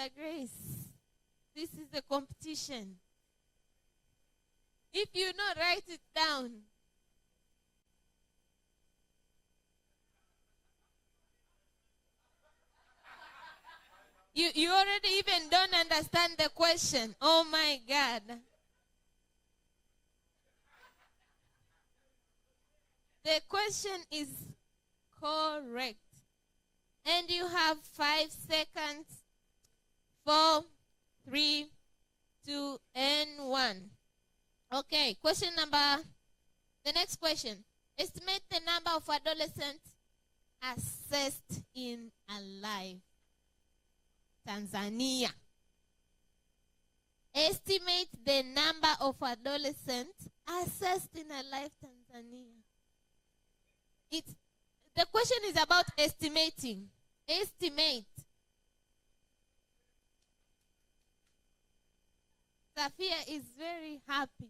Sister Grace, this is a competition. If you know, write it down. You already even don't understand the question. Oh my God. The question is correct. And you have 5 seconds. 4, 3, 2, and 1. Okay, the next question. Estimate the number of adolescents assessed in Alive Tanzania. Estimate the number of adolescents assessed in Alive Tanzania. The question is about estimating. Estimate. Sophia is very happy.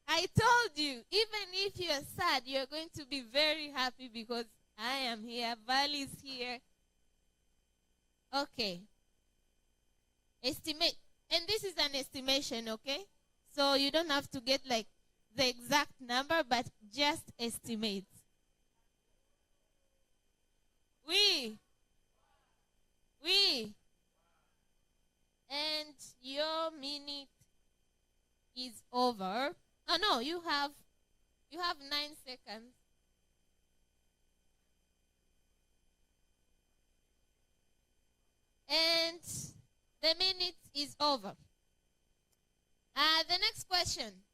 I told you, even if you're sad, you're going to be very happy because I am here. Val is here. Okay. Estimate. And this is an estimation, okay? So you don't have to get like the exact number, but just estimate. We. And your minute is over. Oh no, you have 9 seconds. And the minute is over. The next question.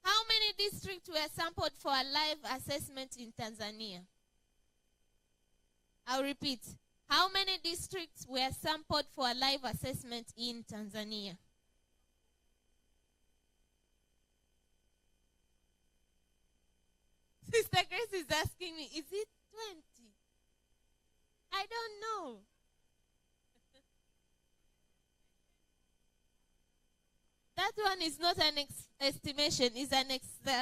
How many districts were sampled for a live assessment in Tanzania? I'll repeat. How many districts were sampled for a live assessment in Tanzania? Sister Grace is asking me, is it 20? I don't know. That one is not an estimation, it's an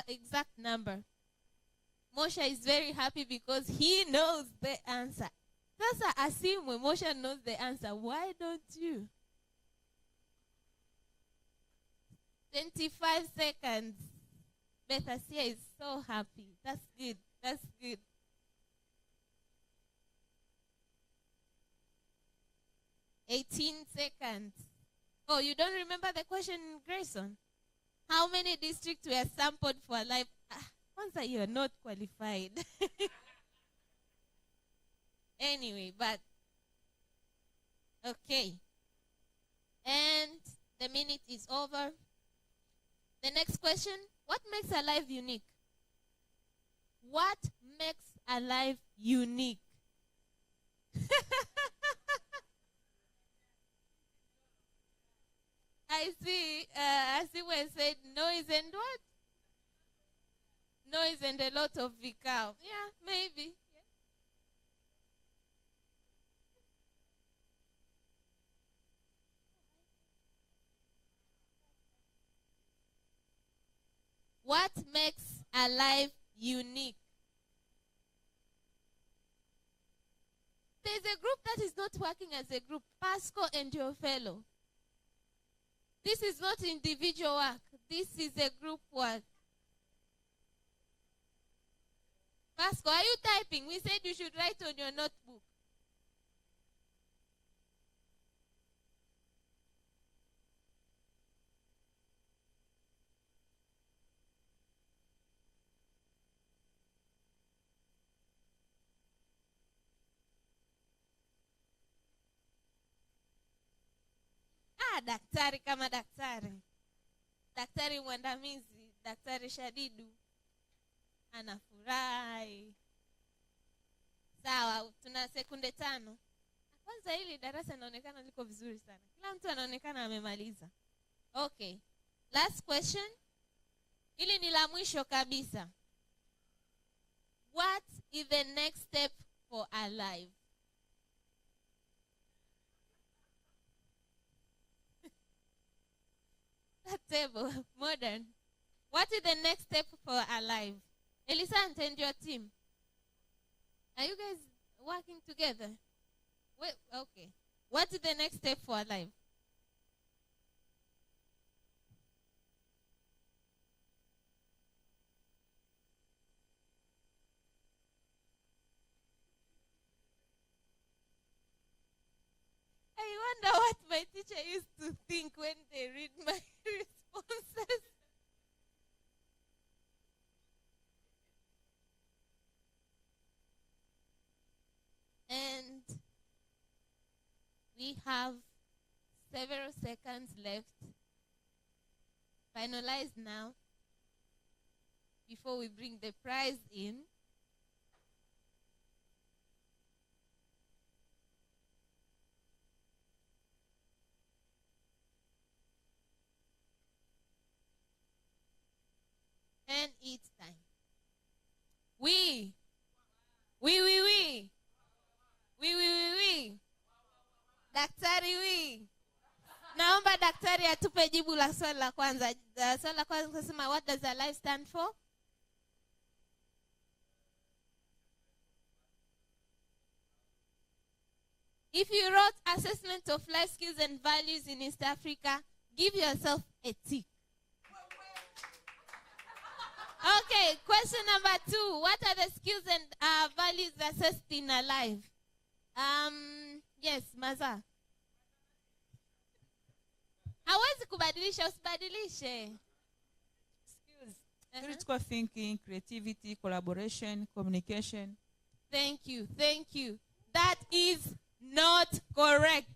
exact number. Moshe is very happy because he knows the answer. Sasa asimwe, Moshe knows the answer. Why don't you? 25 seconds. Bethasia is so happy. That's good. That's good. 18 seconds. Oh, you don't remember the question, Grayson? How many districts were sampled for life? Once you're not qualified. Anyway, but okay. And the minute is over. The next question, what makes a life unique? What makes a life unique? I see when said noise and what? Noise and a lot of vikao. Yeah, maybe. Yeah. What makes a life unique? There's a group that is not working as a group. Pasco and your fellow. This is not individual work. This is a group work. Pasco, are you typing? We said you should write on your notebook. Daktari kama daktari. Daktari mwandamizi, Daktari Shadidu. Anafurahi. Sawa, tuna sekunde 5. Kwanza hili darasa linaonekana liko vizuri sana. Kila mtu anaonekana amemaliza. Okay. Last question. Hili ni la mwisho kabisa. What is the next step for our life? That table, modern. What is the next step for our life? Elisante and your team. Are you guys working together? Wait, okay. What is the next step for Alive? I wonder what my teacher used to think when they read my responses. And we have several seconds left. Finalize now before we bring the prize in. And it's time. We. Daktari we. Naomba daktari atupe jibu la swali la kwanza. Swali la kwanza kusema, what does Alive stand for? If you wrote assessment of life skills and values in East Africa, give yourself a tick. Okay, question number 2. What are the skills and values assessed in Alive? Yes, Maza. Hawezi kubadilisha, usibadilishe. Skills. Critical thinking, creativity, collaboration, communication. Thank you. That is not correct.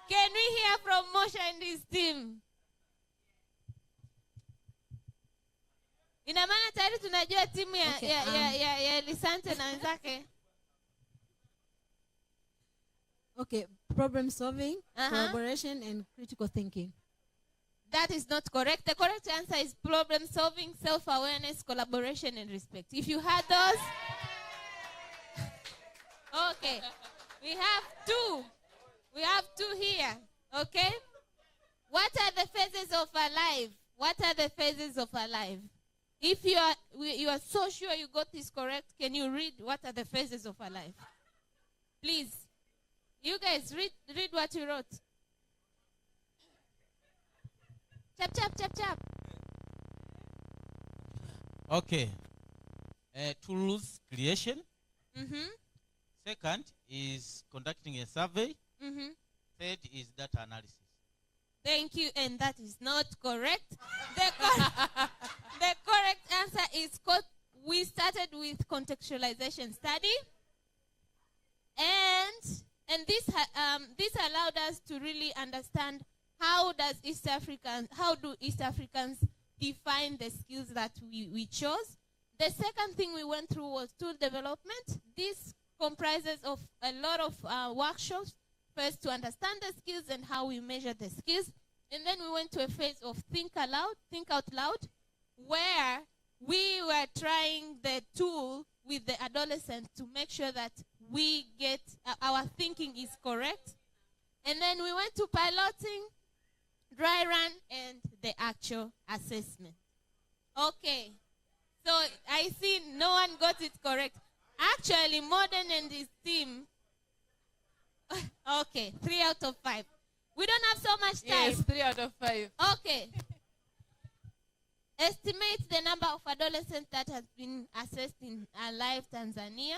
Can we hear from Moshe and his team? Ina maana tayari tunajua timu ya Lisante na wenzake. Okay, problem solving, collaboration, and critical thinking. That is not correct. The correct answer is problem solving, self-awareness, collaboration, and respect. If you had those, okay. We have 2. We have 2 here. Okay. What are the phases of Alive? If you are so sure you got this correct, can you read what are the phases of Alive? Please. You guys read what you wrote. Chap. Okay. Tools creation. Mm-hmm. Second is conducting a survey. Mm-hmm. Third is data analysis. Thank you, and that is not correct. The correct answer is we started with contextualization study, and this allowed us to really understand how do East Africans define the skills that we chose. The second thing we went through was tool development. This comprises of a lot of workshops, first to understand the skills and how we measure the skills. And then we went to a phase of think out loud, where we were trying the tool with the adolescents to make sure that we get our thinking is correct. And then we went to piloting, dry run, and the actual assessment. Okay. So I see no one got it correct. Actually, Modern and his team, okay, 3 out of 5. We don't have so much time. Yes, 3 out of 5. Okay. Estimate the number of adolescents that has been assessed in Alive Tanzania.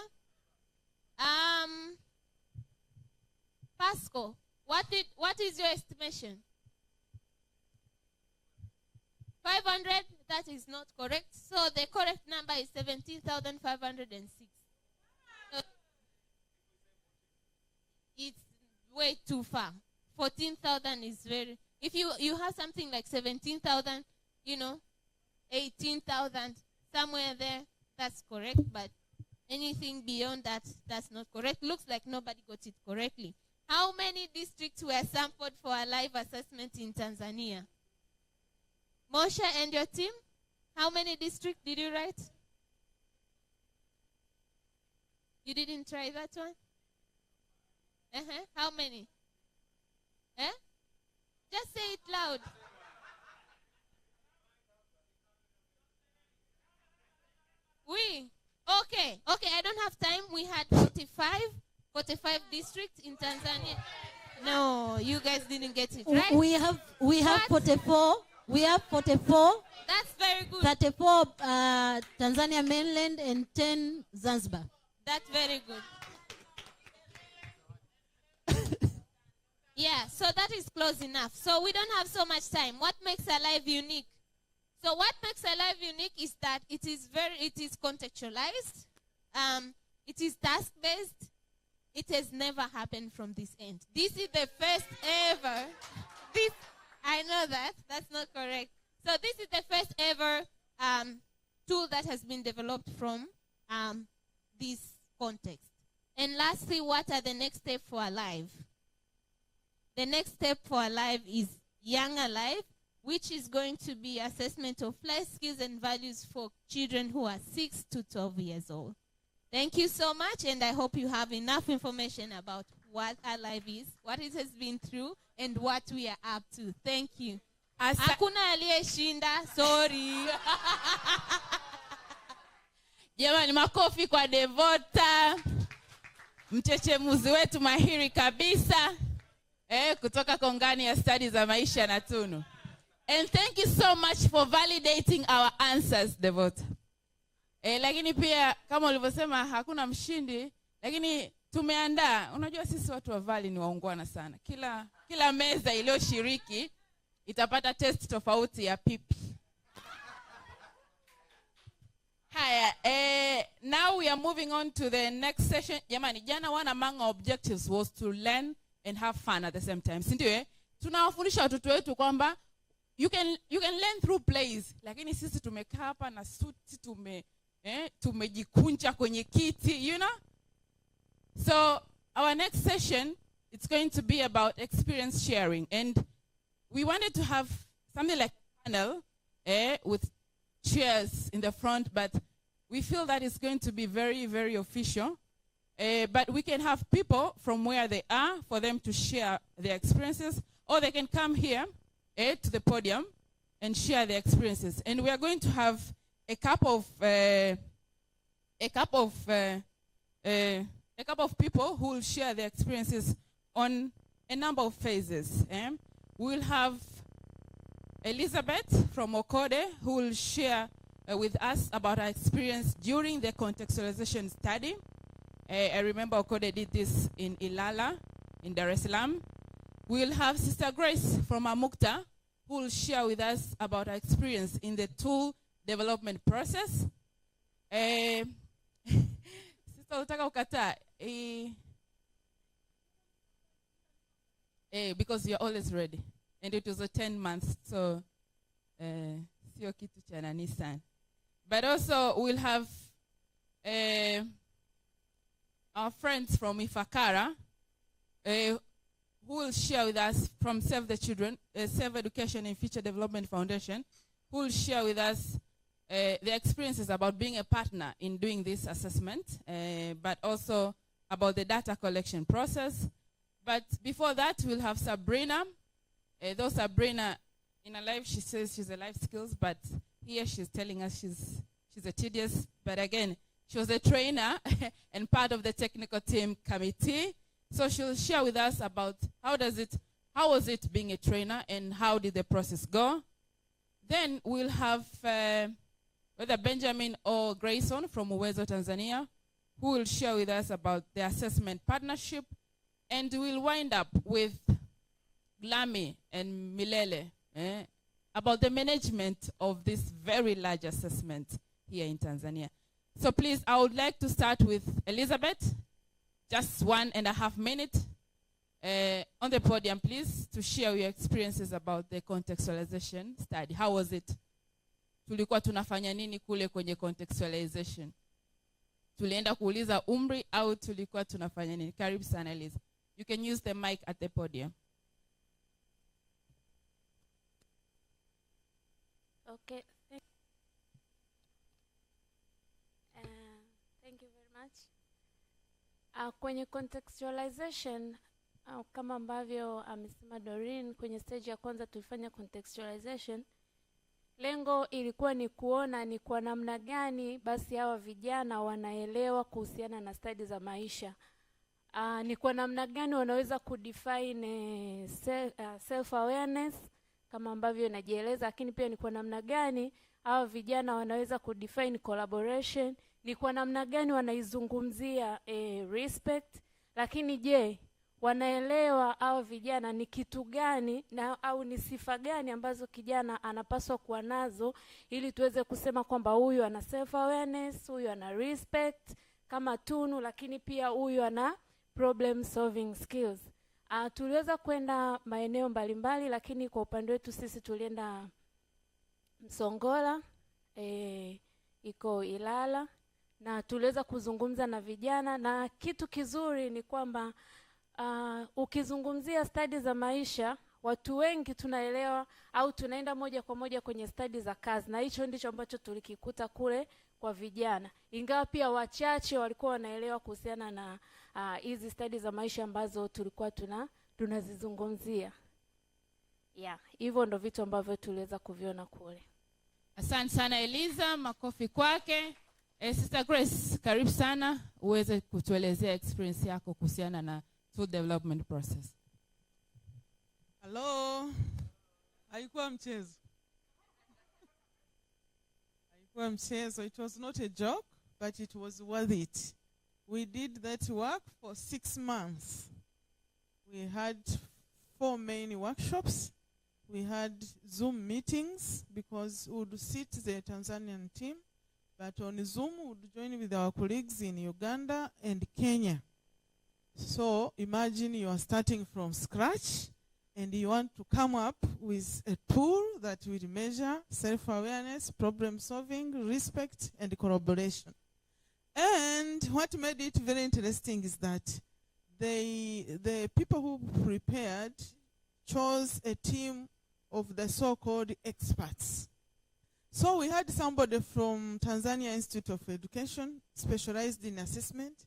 Pasco, what is your estimation? 500? That is not correct. So the correct number is 17,506. It's way too far. 14,000 is very... If you have something like 17,000, 18,000, somewhere there, that's correct. But anything beyond that, that's not correct. Looks like nobody got it correctly. How many districts were sampled for a live assessment in Tanzania? Moshe and your team, how many districts did you write? You didn't try that one? How many? Just say it loud. Okay, I don't have time. We had 45 45 districts in Tanzania. No, you guys didn't get it right. We have What? 44. We have 44. That's very good. 34 Tanzania mainland and 10 Zanzibar. That's very good. Yeah, so that is close enough. So we don't have so much time. What makes Alive unique? So what makes Alive unique is that it is contextualized. It is task-based. It has never happened from this end. This is the first ever. I know that. That's not correct. So this is the first ever tool that has been developed from this context. And lastly, what are the next steps for Alive? The next step for Alive is Young Alive, which is going to be assessment of life skills and values for children who are 6 to 12 years old. Thank you so much, and I hope you have enough information about what Alive is, what it has been through, and what we are up to. Thank you. Hakuna aliyeshinda, sorry. Jamani, makofi kwa Devota, mchechemuzi wetu mahiri kabisa, kutoka kongani ya studies za maisha na tunu. And thank you so much for validating our answers, Devota. Lakini pia kama ulivyosema hakuna mshindi, lakini tumeandaa. Unajua sisi watu wa Valley ni waungwana sana. Kila meza iliyoshiriki itapata test tofauti ya pipi. Haya, now we are moving on to the next session. Jamani, jana one among our objectives was to learn and have fun at the same time. Sindio? Tunawafundisha watoto wetu kwamba you can learn through plays. Lakini sisi tumekaa hapa na suti tumejikunja kwenye kiti, you know? So our next session, it's going to be about experience sharing. And we wanted to have something like a panel with chairs in the front, but we feel that it's going to be very, very official. But we can have people from where they are for them to share their experiences, or they can come here to the podium and share their experiences. And we are going to have a couple of people who will share their experiences on a number of phases. We'll have Elizabeth from Okode who will share with us about her experience during the contextualization study. I remember Okode did this in Ilala, in Dar es Salaam. We'll have Sister Grace from Amukta who will share with us about her experience in the tool development process. Sister, utaka ukata, because you're always ready. And it was a 10 months, so sio kitu cha nani sana. But also we'll have our friends from Ifakara who will share with us from Save the Children, Save Education and Future Development Foundation, who will share with us their experiences about being a partner in doing this assessment, but also about the data collection process. But before that, we'll have Sabrina. Though Sabrina, in her life, she says she's a life skills, but here she's telling us she's a TDS. But again, she was a trainer and part of the technical team committee. So she'll share with us about how was it being a trainer and how did the process go. Then we'll have whether Benjamin or Grayson from Uwezo, Tanzania, who will share with us about the assessment partnership. And we'll wind up with Glami and Milele about the management of this very large assessment here in Tanzania. So please, I would like to start with Elizabeth. Just 1.5 minutes on the podium, please, to share your experiences about the contextualization study. How was it? Tulikuwa tunafanya nini kule kwenye contextualization? Tulienda kuuliza umri au tulikuwa tunafanya nini? Karibu sana, Eliza. You can use the mic at the podium. Okay. Thank you very much. Kwenye contextualization, kama ambavyo amesema Doreen, kwenye stage ya kwanza tulifanya contextualization. Lengo ilikuwa ni kuona ni kwa namna gani basi hawa vijana wanaelewa kuhusiana na studies za maisha. ni kwa namna gani wanaweza kudefine self awareness kama ambavyo najieleza, lakini pia ni kwa namna gani hao vijana wanaweza kudefine collaboration, ni kwa namna gani wanaizungumzia respect, lakini je, wanaelewa hao vijana ni kitu gani na au ni sifa gani ambazo kijana anapaswa kuwa nazo ili tuweze kusema kwamba huyu ana self awareness, huyu ana respect kama tunu, lakini pia huyu ana problem solving skills. Tuliweza kwenda maeneo mbalimbali, lakini kwa upande wetu sisi tulienda Msongola, iko Ilala, na tuliweza kuzungumza na vijana, na kitu kizuri ni kwamba ukizungumzia studies za maisha, watu wengi tunaelewa au tunaenda moja kwa moja kwenye studies za kazi, na hicho ndicho ambacho tulikikuta kule kwa vijana, ingawa pia wachache walikuwa wanaelewa kuhusiana na hizi studies za maisha ambazo tulikuwa tunazizungumzia. Hivyo ndo vitu ambavyo tuliweza kuviona kule. Asante sana Eliza, makofi kwake. Sister Grace, karibu sana uweze kutuelezea experience yako kuhusiana na tool development process. Hello. Haikuwa mchezo. Haikuwa mchezo. It was not a joke, but it was worth it. We did that work for 6 months. We had 4 main workshops. We had Zoom meetings because we would sit the Tanzanian team, but on Zoom we would join with our colleagues in Uganda and Kenya. So imagine you are starting from scratch and you want to come up with a tool that will measure self-awareness, problem solving, respect, and collaboration. And what made it very interesting is that the people who prepared chose a team of the so-called experts. So we had somebody from Tanzania Institute of Education, specialized in assessment.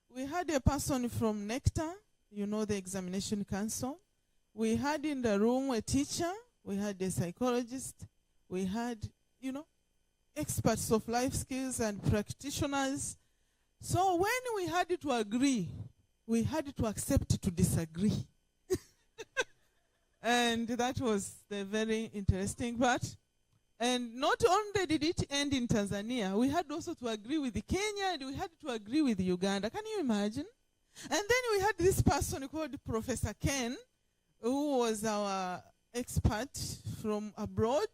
We had a person from NECTA, you know, the examination council. We had in the room a teacher. We had a psychologist. We had, you know, experts of life skills and practitioners. So when we had to agree, we had to accept to disagree. And that was the very interesting part. And not only did it end in Tanzania, we had also to agree with Kenya and we had to agree with Uganda. Can you imagine? And then we had this person called Professor Ken, who was our expert from abroad,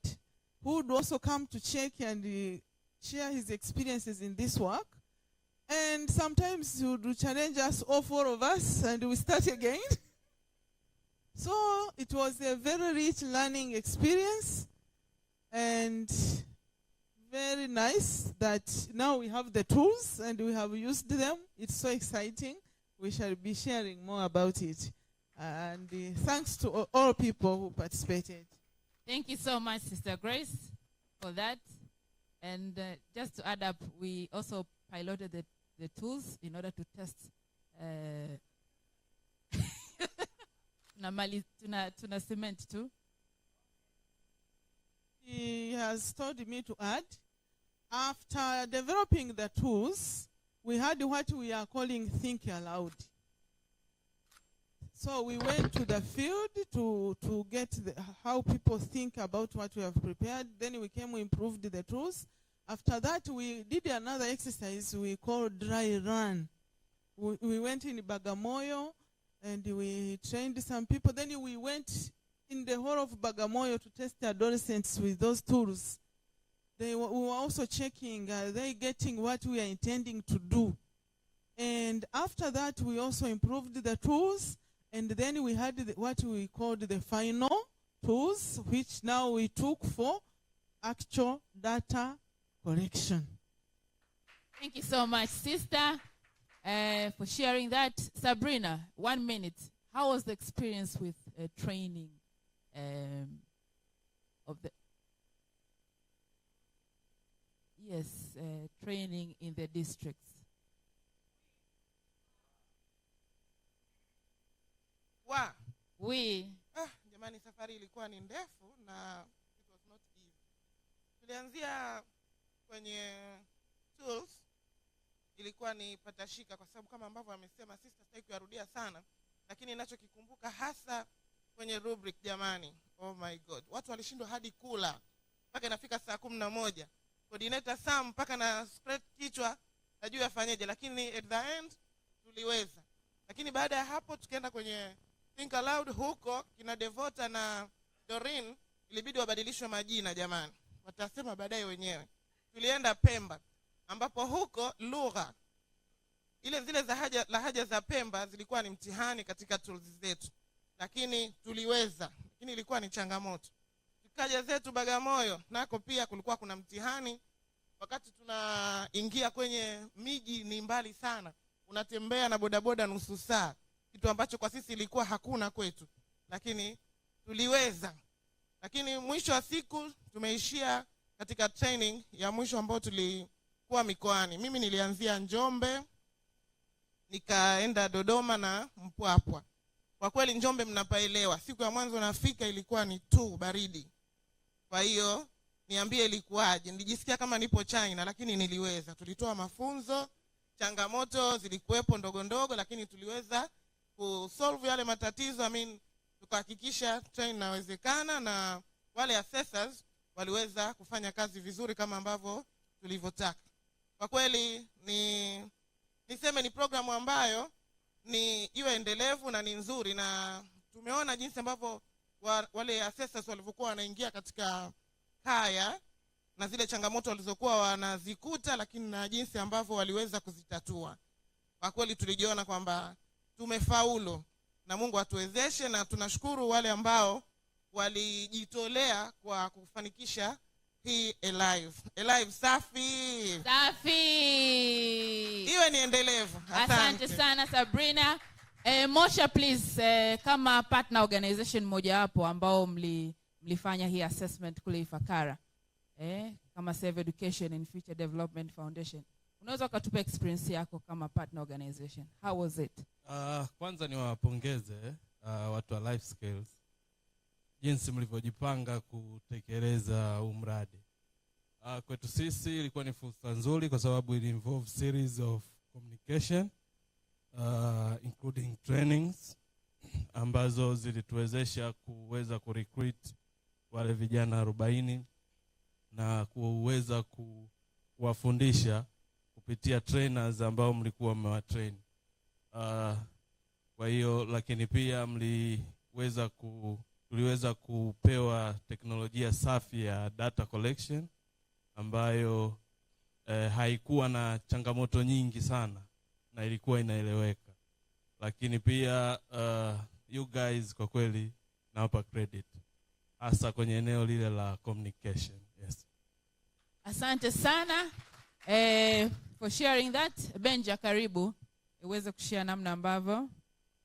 who would also come to check and share his experiences in this work. And sometimes he would challenge us, all 4 of us, and we start again. So it was a very rich learning experience and very nice that now we have the tools and we have used them. It's so exciting. We shall be sharing more about it. And thanks to all people who participated. Thank you so much, Sister Grace, for that. And just to add up, we also piloted the tools in order to test tuna cement too. He has told me to add, after developing the tools, we had what we are calling think aloud. So we went to the field to get how people think about what we have prepared. Then we improved the tools. After that, we did another exercise we called dry run. We went in Bagamoyo and we trained some people. Then we went in the whole of Bagamoyo to test the adolescents with those tools. We were also checking, are they getting what we are intending to do? And after that, we also improved the tools. And then we had what we called the final tools, which now we took for actual data collection. Thank you so much, sister, for sharing that. Sabrina, 1 minute. How was the experience with training of the training in the districts? Jamani, safari ilikuwa ni ndefu na it was not easy. Tulianzia kwenye tools ilikuwa ni patashika, kwa sababu kama ambavyo amesema sister, sitaki kuyarudia sana, lakini ninachokikumbuka hasa kwenye rubric, jamani, oh my god, watu walishindwa hadi kula mpaka inafika saa 11. Coordinator Sam mpaka na spread kichwa najua afanyeje, lakini at the end tuliweza. Lakini baada ya hapo tukaenda kwenye Think Aloud, huko kina Devota na Doreen ilibidi wabadilishwe majina, jamani, watasema baadaye wenyewe. Tulienda Pemba, ambapo huko lugha zile za lahaja za Pemba zilikuwa ni mtihani katika tools zetu, lakini tuliweza, lakini ilikuwa ni changamoto. Tukaja zetu Bagamoyo, nako pia kulikuwa kuna mtihani. Wakati tunaingia kwenye miji ni mbali sana, unatembea na bodaboda nusu saa, kitu ambacho kwa sisi ilikuwa hakuna kwetu, lakini tuliweza. Lakini mwisho wa siku tumeishia katika training ya mwisho ambao tulikuwa mikoani. Mimi nilianzia Njombe, nikaenda Dodoma na Mpwapwa. Kwa kweli Njombe mnapaelewa, siku ya mwanzo nafika ilikuwa ni tu baridi. Kwa hiyo niambie ilikuwaje, nilijisikia kama nipo China, lakini niliweza. Tulitoa mafunzo, changamoto zilikuwepo ndogo ndogo, lakini tuliweza kusolve yale matatizo. Tukahakikisha train inawezekana, na wale assessors waliweza kufanya kazi vizuri kama ambavyo tulivyotaka. Kwa kweli niseme ni programu ambayo ni iwe endelevu na ni nzuri, na tumeona jinsi ambavyo wale assessors walivyokuwa wanaingia katika kaya na zile changamoto walizokuwa wanazikuta, lakini na jinsi ambavyo waliweza kuzitatua. Kwa kweli tulijiona kwamba tumefaulu, na Mungu atuwezeshe, na tunashukuru wale ambao walijitolea kwa kufanikisha hii Alive. Safi iwe ni endelevu. Asante sana Sabrina. Mosha please, kama partner organization moja hapo ambao mlifanya hii assessment kule Ifakara, kama Save Education and Future Development Foundation, unaweza ukatupa experience yako kama partner organization? How was it? Kwanza niwapongeze watu wa Life Skills jinsi mlivyojipanga kutekeleza mradi. Kwetu sisi ilikuwa ni fursa nzuri kwa sababu it involve series of communication, including trainings ambazo zilituwezesha kuweza kurecruit wale vijana 40 na kuweza kuwafundisha kupitia trainers ambao mlikuwa mmewatrain. Kwa hiyo lakini pia tuliweza kupewa teknolojia safi ya data collection ambayo haikuwa na changamoto nyingi sana na ilikuwa inaeleweka. Lakini pia you guys kwa kweli nawapa credit hasa kwenye eneo lile la communication. Yes. Asante sana for sharing that. Benja, karibu uweze kushare namna ambavyo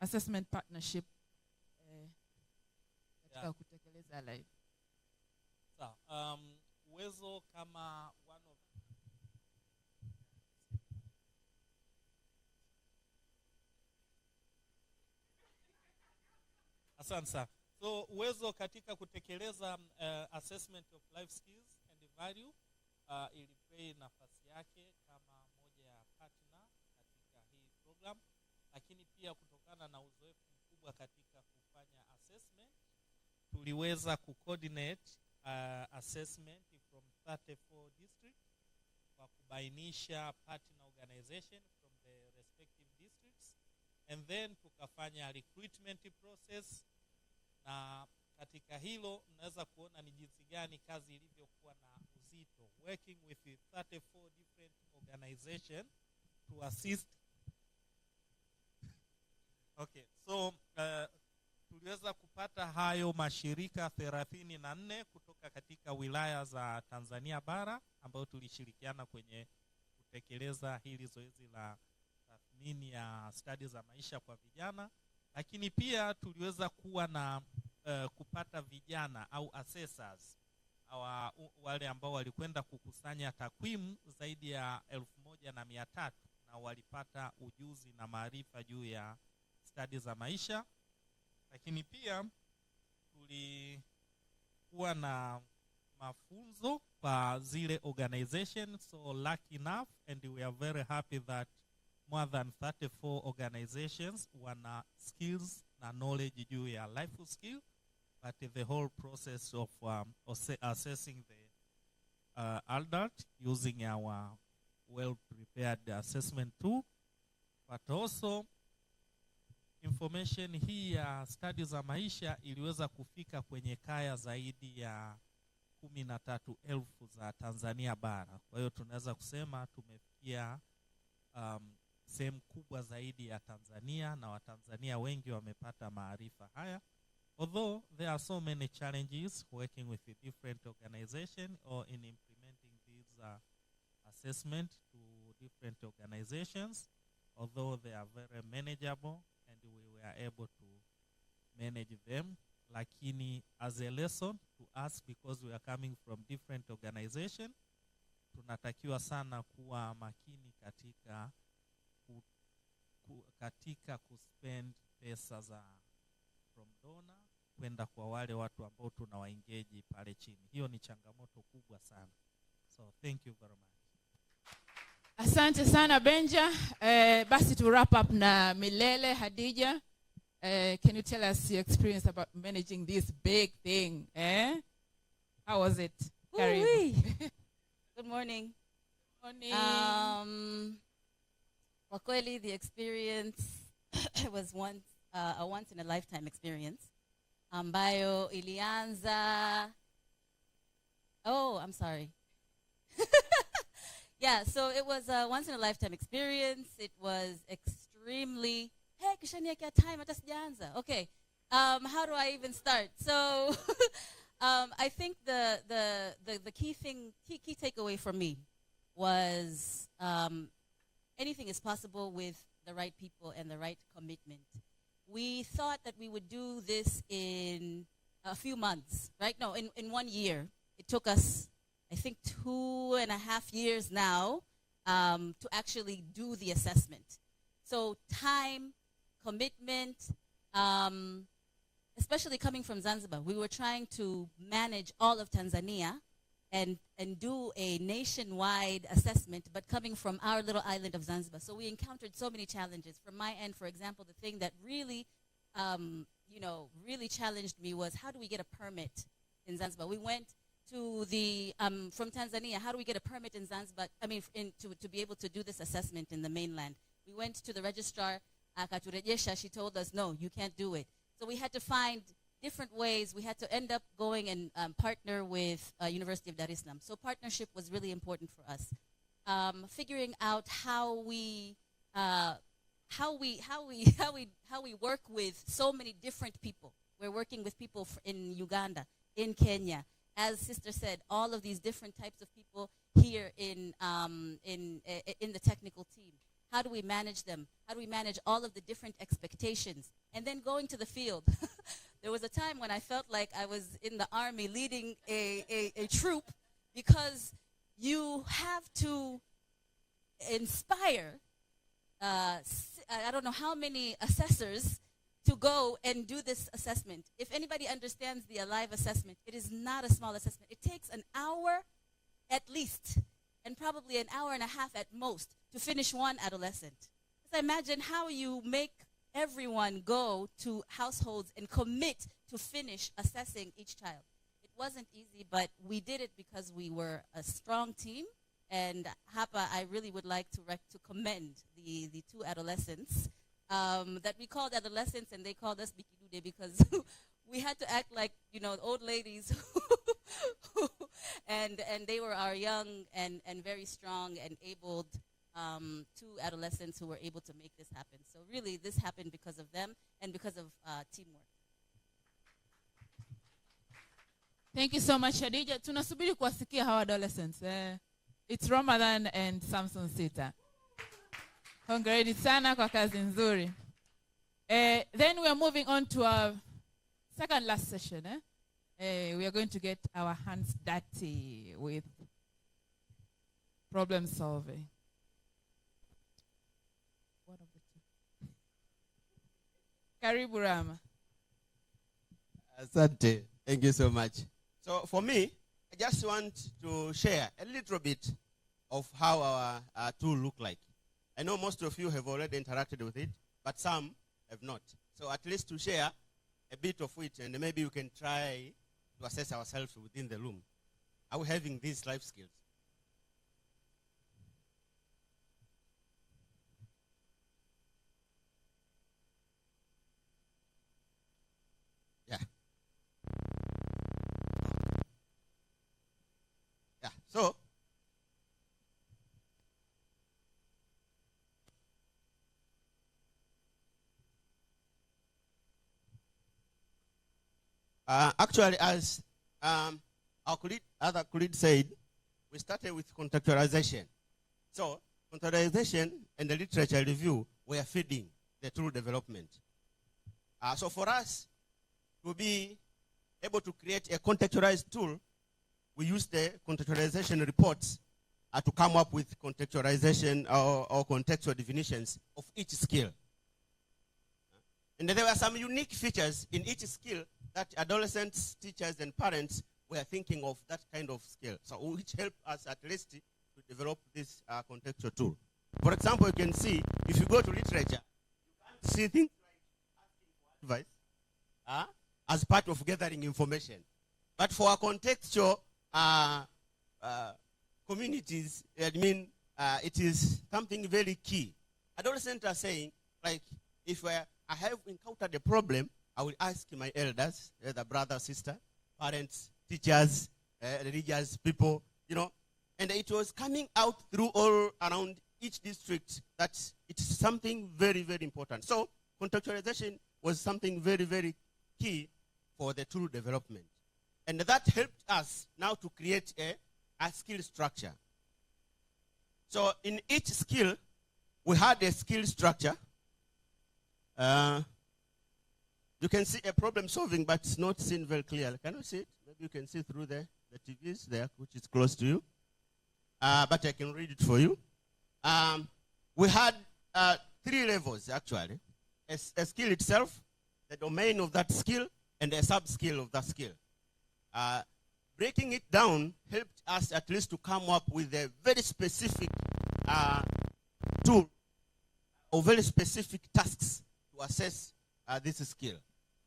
assessment partnership katika kutekeleza live. Sawa. Uwezo kama one of Asante sana. So uwezo katika kutekeleza assessment of life skills and value iliplay nafasi yake kama moja ya partner katika hii program, lakini pia kutokana na uzoefu mkubwa katika kufanya assessment tuliweza kucoordinate assessment from 34 districts kwa kubainisha partner organization from the respective districts, and then tukafanya recruitment process. Na katika hilo mnaweza kuona ni jinsi gani kazi ilivyokuwa na uzito, working with 34 different organizations to assist. Okay, so tuliweza kupata hayo mashirika 34 kutoka katika wilaya za Tanzania bara ambao tulishirikiana kwenye kutekeleza hili zoezi la tathmini ya stadi za maisha kwa vijana. Lakini pia tuliweza kuwa na kupata vijana au assessors wale ambao walikwenda kukusanya takwimu zaidi ya 1,300 na walipata ujuzi na maarifa juu ya stadi za maisha. Lakini pia tulikuwa na mafunzo kwa zile organization. So lucky enough, and we are very happy that more than 34 organizations wana skills na knowledge juu ya life skill, but the whole process of assessing the adult using our well-prepared assessment tool, but also information hii ya studies za maisha iliweza kufika kwenye kaya zaidi ya 13,000 za Tanzania bara. Kwa hiyo tunaweza kusema tumefikia sehemu kubwa zaidi ya Tanzania, na Watanzania wengi wamepata maarifa haya. Although there are so many challenges working with the different organizations or in implementing these assessment to different organizations, although they are very manageable and we were able to manage them, lakini as a lesson to us, because we are coming from different organizations, tunatakiwa sana kuwa makini katika kuspend pesa za from donor kwenda kwa wale watu ambao tunawaengage pale chini. Hiyo ni changamoto kubwa sana. So thank you very much. Asante sana Benja. Basi to wrap up na Milele Hadija. Can you tell us your experience about managing this big thing? How was it? Good morning. Morning. Well, clearly the experience was a once in a lifetime experience. Ambayo ilianza. Oh, I'm sorry. Yeah, so it was a once in a lifetime experience. It was extremely. Hey, kishaniwekea time hata sijaanza. Okay. How do I even start? So I think the key takeaway for me was anything is possible with the right people and the right commitment. We thought that we would do this in a few months, right? No, in 1 year. It took us, I think, 2.5 years now to actually do the assessment. So time, commitment, especially coming from Zanzibar. We were trying to manage all of Tanzania and do a nationwide assessment, but coming from our little island of Zanzibar. So we encountered so many challenges. From my end, for example, the thing that really, really challenged me was, how do we get a permit in Zanzibar? We went to the, from Tanzania, how do we get a permit in Zanzibar? I mean, to be able to do this assessment in the mainland. We went to the registrar, Akaturejesha, she told us, no, you can't do it. So we had to find different ways. We had to end up going and partner with University of Dar es Salaam. So partnership was really important for us. Figuring out how we work with so many different people. We're working with people in Uganda, in Kenya. As Sister said, all of these different types of people here in the technical team. How do we manage them? How do we manage all of the different expectations? And then going to the field. There was a time when I felt like I was in the army leading a troop, because you have to inspire, I don't know how many assessors to go and do this assessment. If anybody understands the Alive assessment, it is not a small assessment. It takes an hour at least, and probably an hour and a half at most, to finish one adolescent. So imagine how you make everyone go to households and commit to finish assessing each child. It wasn't easy, but we did it because we were a strong team. And Hapa, I really would like to commend the two adolescents that we called adolescents, and they called us Bikidude, because we had to act like, old ladies. and they were our young and very strong and abled two adolescents who were able to make this happen. So really, this happened because of them and because of teamwork. Thank you so much, Khadija. Tunasubiri kuwasikia hawa adolescents. It's Ramadan and Samson Sita. Hongereni sana kwa kazi nzuri. Then we are moving on to our second last session. We are going to get our hands dirty with problem solving. One of the two. Karibu Rama. Asante. Thank you so much. So for me, I just want to share a little bit of how our tool look like. I know most of you have already interacted with it, but some have not. So at least to share a bit of it, and maybe we can try to assess ourselves within the room. Are we having these life skills? Yeah. Yeah, so actually, as our other colleague said, we started with contextualization. So contextualization and the literature review were feeding the tool development. So for us to be able to create a contextualized tool, we use the contextualization reports to come up with contextualization or contextual definitions of each skill. And there were some unique features in each skill that adolescents, teachers, and parents were thinking of that kind of skill. So which helped us at least to develop this contextual tool. For example, you can see, if you go to literature, you can see things like asking for advice as part of gathering information. But for our contextual communities, I mean, it is something very key. Adolescents are saying, like, if I have encountered a problem, I will ask my elders, the brother, sister, parents, teachers, religious people, you know. And it was coming out through all around each district that it is something very, very important. So contextualization was something very, very key for the tool development. And that helped us now to create a skill structure. So in each skill, we had a skill structure. You can see a problem solving, but it's not seen very clearly. Can you see it? Maybe you can see through the TVs there, which is close to you. But I can read it for you. We had 3 levels, actually. A skill itself, the domain of that skill, and a sub-skill of that skill. Breaking it down helped us at least to come up with a very specific tool or very specific tasks to assess this skill.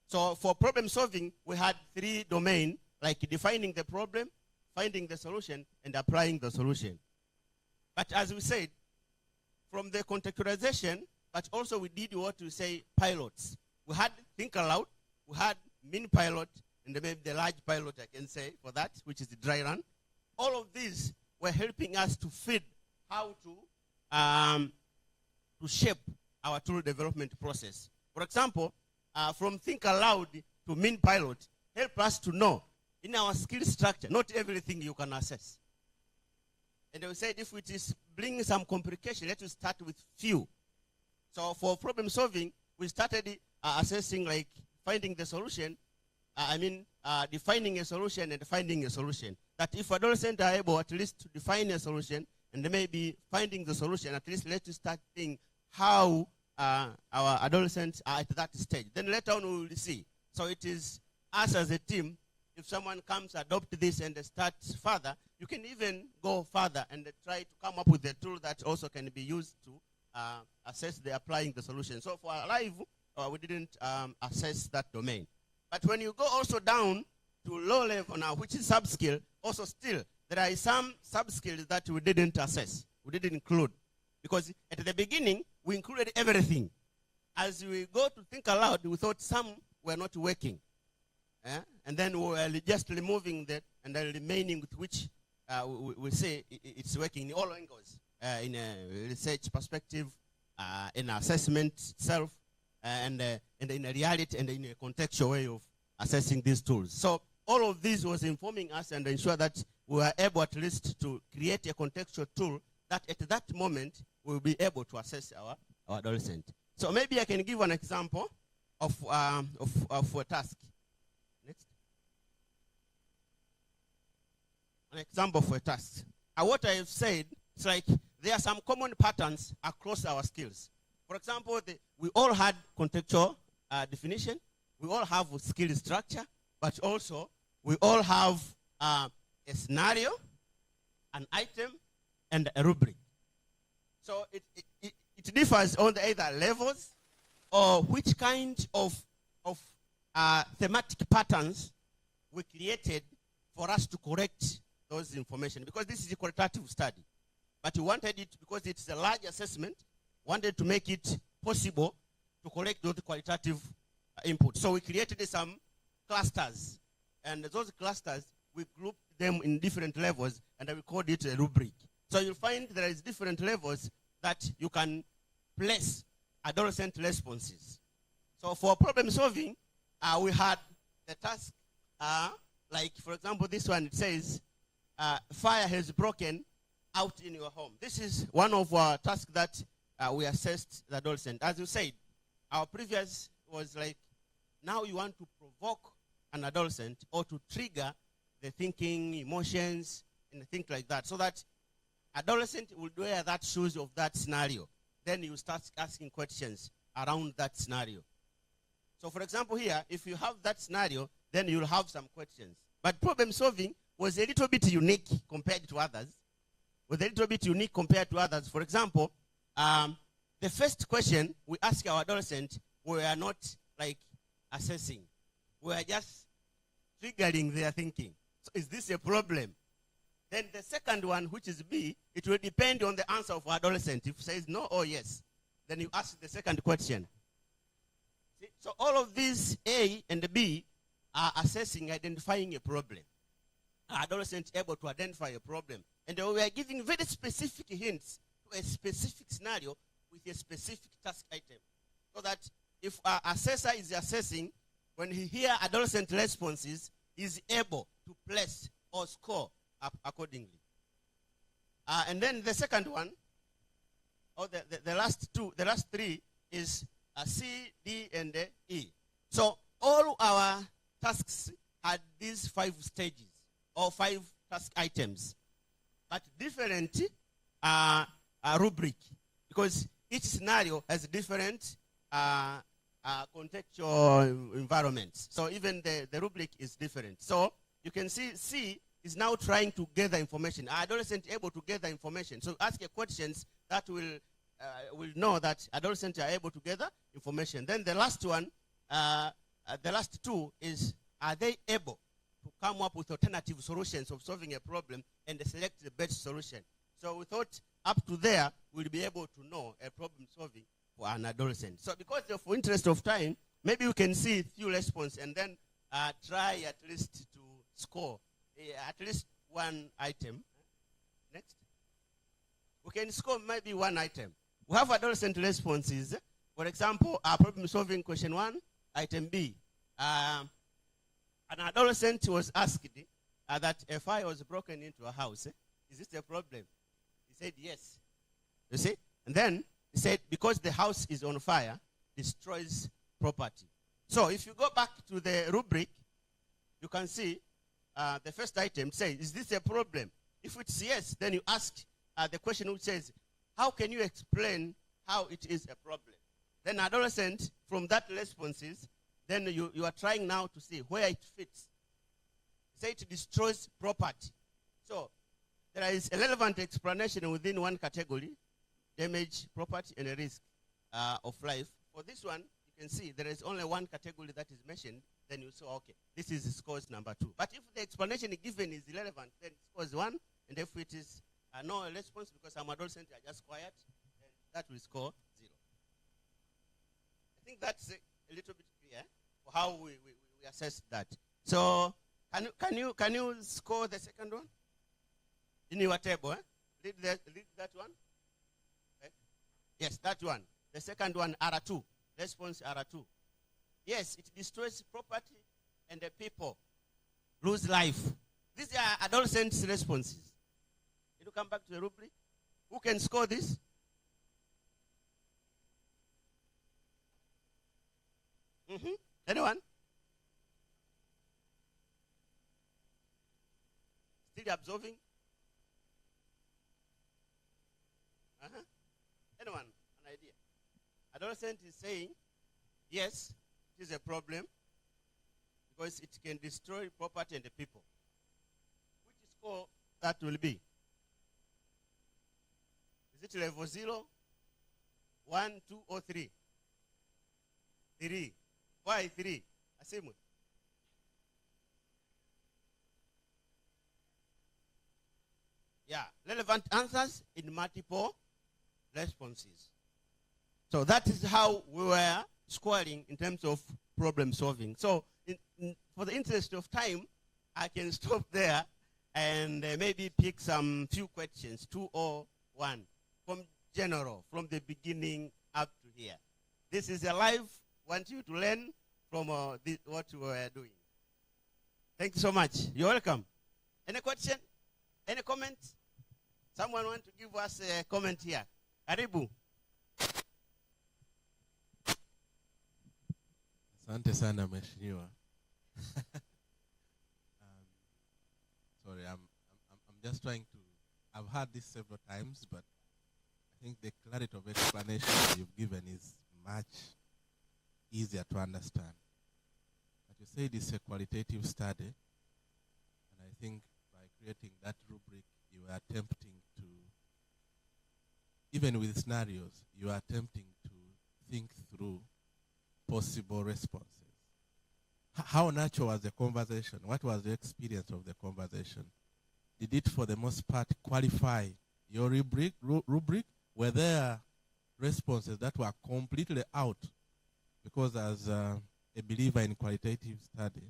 So for problem solving, we had 3 domains, like defining the problem, finding the solution, and applying the solution. But as we said, from the contextualization, but also we did what we say pilots. We had think aloud, we had mini pilot, and maybe the large pilot, I can say, for that, which is the dry run. All of these were helping us to feed how to shape our tool development process. For example, from think aloud to mini pilot, help us to know in our skill structure, not everything you can assess. And we said if it is bringing some complication, let us start with few. So for problem solving, we started assessing like finding the solution, defining a solution and finding a solution. That if adolescents are able at least to define a solution and maybe finding the solution, at least let us start thinking how our adolescents are at that stage. Then later on we will see. So it is us as a team, if someone comes, adopt this and start further, you can even go further and try to come up with a tool that also can be used to assess the applying the solution. So for our live, we didn't assess that domain. But when you go also down to low level now, which is sub-skill, also still, there are some sub-skills that we didn't assess, we didn't include. Because at the beginning, we included everything. As we go to think aloud, we thought some were not working. And then we were just removing that and then remaining with which we say it's working in all angles, in a research perspective, in assessment itself, and in a reality and in a contextual way of assessing these tools. So all of this was informing us and ensure that we were able at least to create a contextual tool that at that moment we will be able to assess our adolescent. So maybe I can give an example of a task. Next. An example for a task. What I have said, it's like there are some common patterns across our skills. For example, we all had contextual definition. We all have skill structure, but also we all have a scenario, an item, and a rubric. So it differs on the either levels or which kind of thematic patterns we created for us to correct those information, because this is a qualitative study. But we wanted it, because it's a large assessment, wanted to make it possible to collect those qualitative input. So we created some clusters, and those clusters, we grouped them in different levels, and we called it a rubric. So you'll find there is different levels that you can place adolescent responses. So for problem solving, we had the task, like for example, this one, it says, fire has broken out in your home. This is one of our tasks that we assessed the adolescent. As you said, our previous was like, now you want to provoke an adolescent or to trigger the thinking, emotions, and things like that, so that adolescent will wear that shoes of that scenario. Then you start asking questions around that scenario. So for example here, if you have that scenario, then you'll have some questions. But problem solving was a little bit unique compared to others. For example, the first question we ask our adolescent, we are not like assessing. We are just triggering their thinking. So is this a problem? Then the second one, which is B, it will depend on the answer of our adolescent. If it says no or yes, then you ask the second question. See? So all of these A and B are assessing, identifying a problem. Our adolescent able to identify a problem. And we are giving very specific hints to a specific scenario with a specific task item. So that if our assessor is assessing, when he hears adolescent responses, he's able to place or score up accordingly. And then the second one, or the last three is C, D, and E. So all our tasks had these 5 stages or 5 task items, but different rubric, because each scenario has different contextual environments. So even the rubric is different. So you can see C is now trying to gather information. Our adolescent able to gather information. So ask your questions that will know that adolescents are able to gather information. Then the last one, the last 2 is, are they able to come up with alternative solutions of solving a problem and select the best solution? So we thought up to there, we'll be able to know a problem solving for an adolescent. So because of interest of time, maybe we can see few responses and then try at least to score at least one item. Next. We can score maybe one item. We have adolescent responses. For example, problem solving question 1, item B. An adolescent was asked that a fire was broken into a house. Is this a problem? He said yes. You see? And then he said, because the house is on fire, destroys property. So if you go back to the rubric, you can see the first item says, is this a problem? If it's yes, then you ask the question which says, how can you explain how it is a problem? Then adolescent, from that responses, then you are trying now to see where it fits. Say it destroys property. So there is a relevant explanation within one category, damage, property, and a risk of life. For this one, you can see there is only one category that is mentioned. Then you say, okay, this is scores number 2. But if the explanation given is irrelevant, then it scores 1. And if it is no response because some adolescents are just quiet, then that will score 0. I think that's a little bit clear for how we assess that. So can you score the second one in your table? Read that one. Okay. Yes, that one. The second one, R2. Response R2. Yes, it destroys property and the people lose life. These are adolescents' responses. Can you come back to the rubric? Who can score this? Anyone? Still observing? Anyone? An idea? Adolescent is saying, yes, it is a problem because it can destroy property and the people. Which score that will be? Is it level 0, 1, 2, or 3? 3. Why 3? Asimu. Yeah, relevant answers in multiple responses. So that is how we were scoring in terms of problem solving. So for the interest of time, I can stop there and maybe pick some few questions, 2 or 1, from general, from the beginning up to here. This is a live. Want you to learn from what we were doing. Thank you so much. You're welcome. Any question? Any comment? Someone want to give us a comment here? Karibu. Asante sana mheshimiwa. Sorry, I'm just trying to. I've heard this several times, but I think the clarity of explanation you've given is much easier to understand. But you said it's a qualitative study, and I think by creating that rubric, you are attempting to, even with scenarios, you are attempting to think through possible responses. How natural was the conversation? What was the experience of the conversation? Did it, for the most part, qualify your rubric? Were there responses that were completely out? Because as a believer in qualitative study,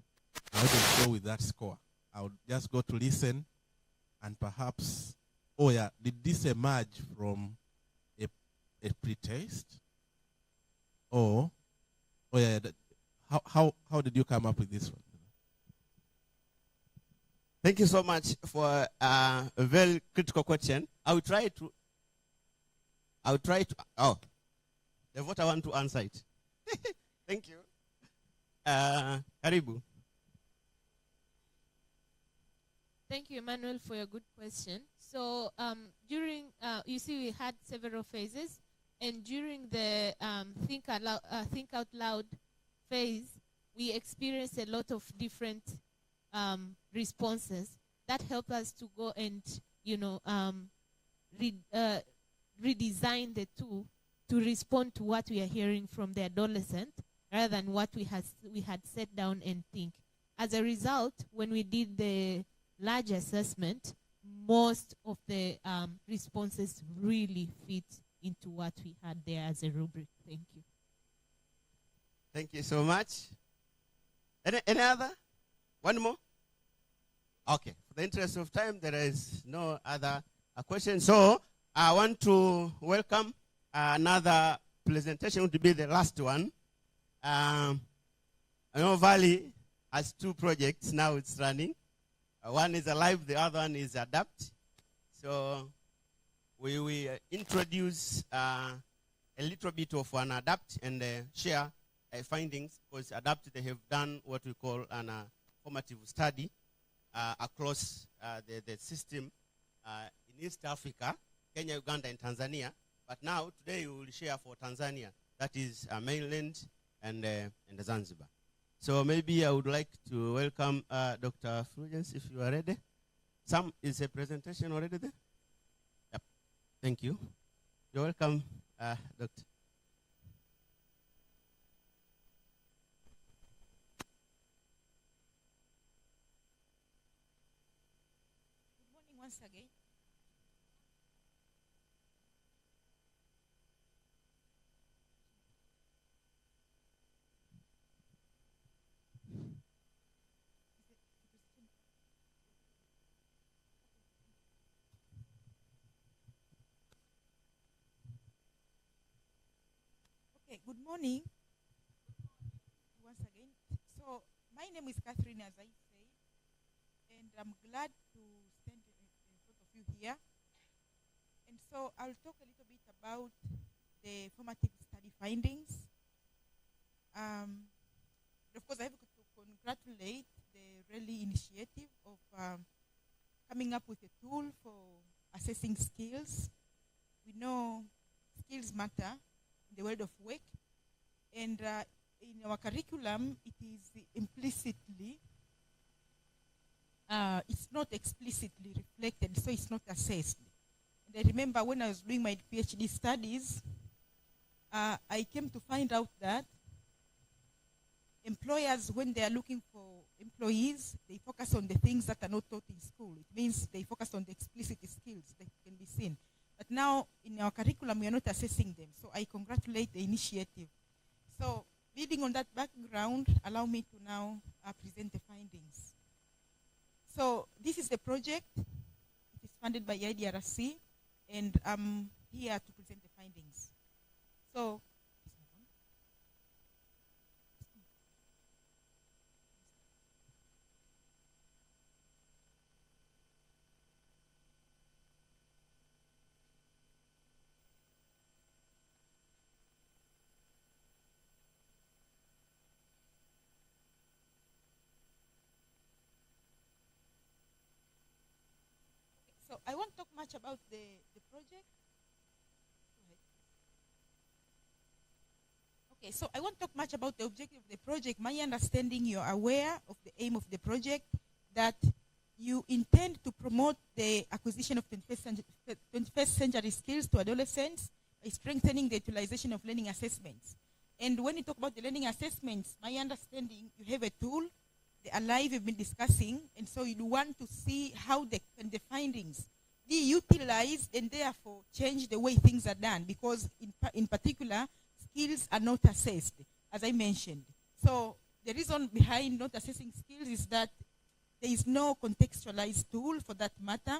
I wouldn't go with that score. I would just go to listen and perhaps, oh yeah, did this emerge from a pretest? Or, oh yeah, how did you come up with this one? Thank you so much for a very critical question. I will try to, the voter want to answer it. Thank you. Karibu. Thank you, Emmanuel, for your good question. So during, you see, we had several phases, and during the think out loud phase, we experienced a lot of different responses that help us to go and, redesign the tool to respond to what we are hearing from the adolescent rather than what we had set down and think. As a result, when we did the large assessment, most of the responses really fit into what we had there as a rubric. Thank you. Thank you so much. Any other? One more? Okay. For the interest of time, there is no other question. So I want to welcome another presentation, would be the last one. I know Valley has 2 projects now it's running. One is Alive, the other one is Adapt. So we will introduce a little bit of an Adapt and share findings, because Adapt, they have done what we call an formative study across the system in East Africa, Kenya, Uganda, and Tanzania. But now, today, we will share for Tanzania. That is mainland and Zanzibar. So maybe I would like to welcome Dr. Fulgence, if you are ready. Is a presentation already there? Yep. Thank you. You're welcome, Doctor. Good morning once again. Okay, good morning. Once again. So, my name is Catherine, as I say, and I'm glad to stand in front of you here. And so, I'll talk a little bit about the formative study findings. Of course, I have to congratulate the RELI initiative of coming up with a tool for assessing skills. We know skills matter in the world of work, and in our curriculum, it is implicitly it's not explicitly reflected, so it's not assessed. And I remember when I was doing my PhD studies, I came to find out that employers, when they are looking for employees, they focus on the things that are not taught in school. It means they focus on the explicit skills that can be seen. But now, in our curriculum, we are not assessing them. So I congratulate the initiative. So, building on that background, allow me to now present the findings. So, this is the project. It is funded by IDRC, and I'm here to present the findings. So, so I won't talk much about the project. Okay, so I won't talk much about the objective of the project. My understanding, you're aware of the aim of the project, that you intend to promote the acquisition of 21st century skills to adolescents by strengthening the utilization of learning assessments. And when you talk about the learning assessments, my understanding, you have a tool, the Alive you've been discussing, and so you want to see how the findings be utilized and therefore change the way things are done, because in particular, skills are not assessed, as I mentioned. So the reason behind not assessing skills is that there is no contextualized tool for that matter.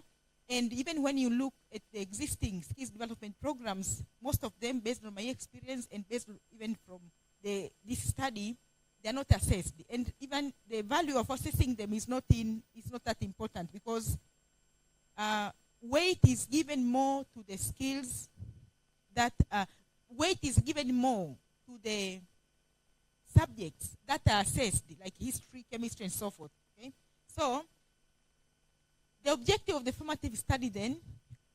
And even when you look at the existing skills development programs, most of them, based on my experience and based on even from this study, they are not assessed. And even the value of assessing them is not that important, because weight is given more to the skills that weight is given more to the subjects that are assessed, like history, chemistry, and so forth. Okay? So, the objective of the formative study then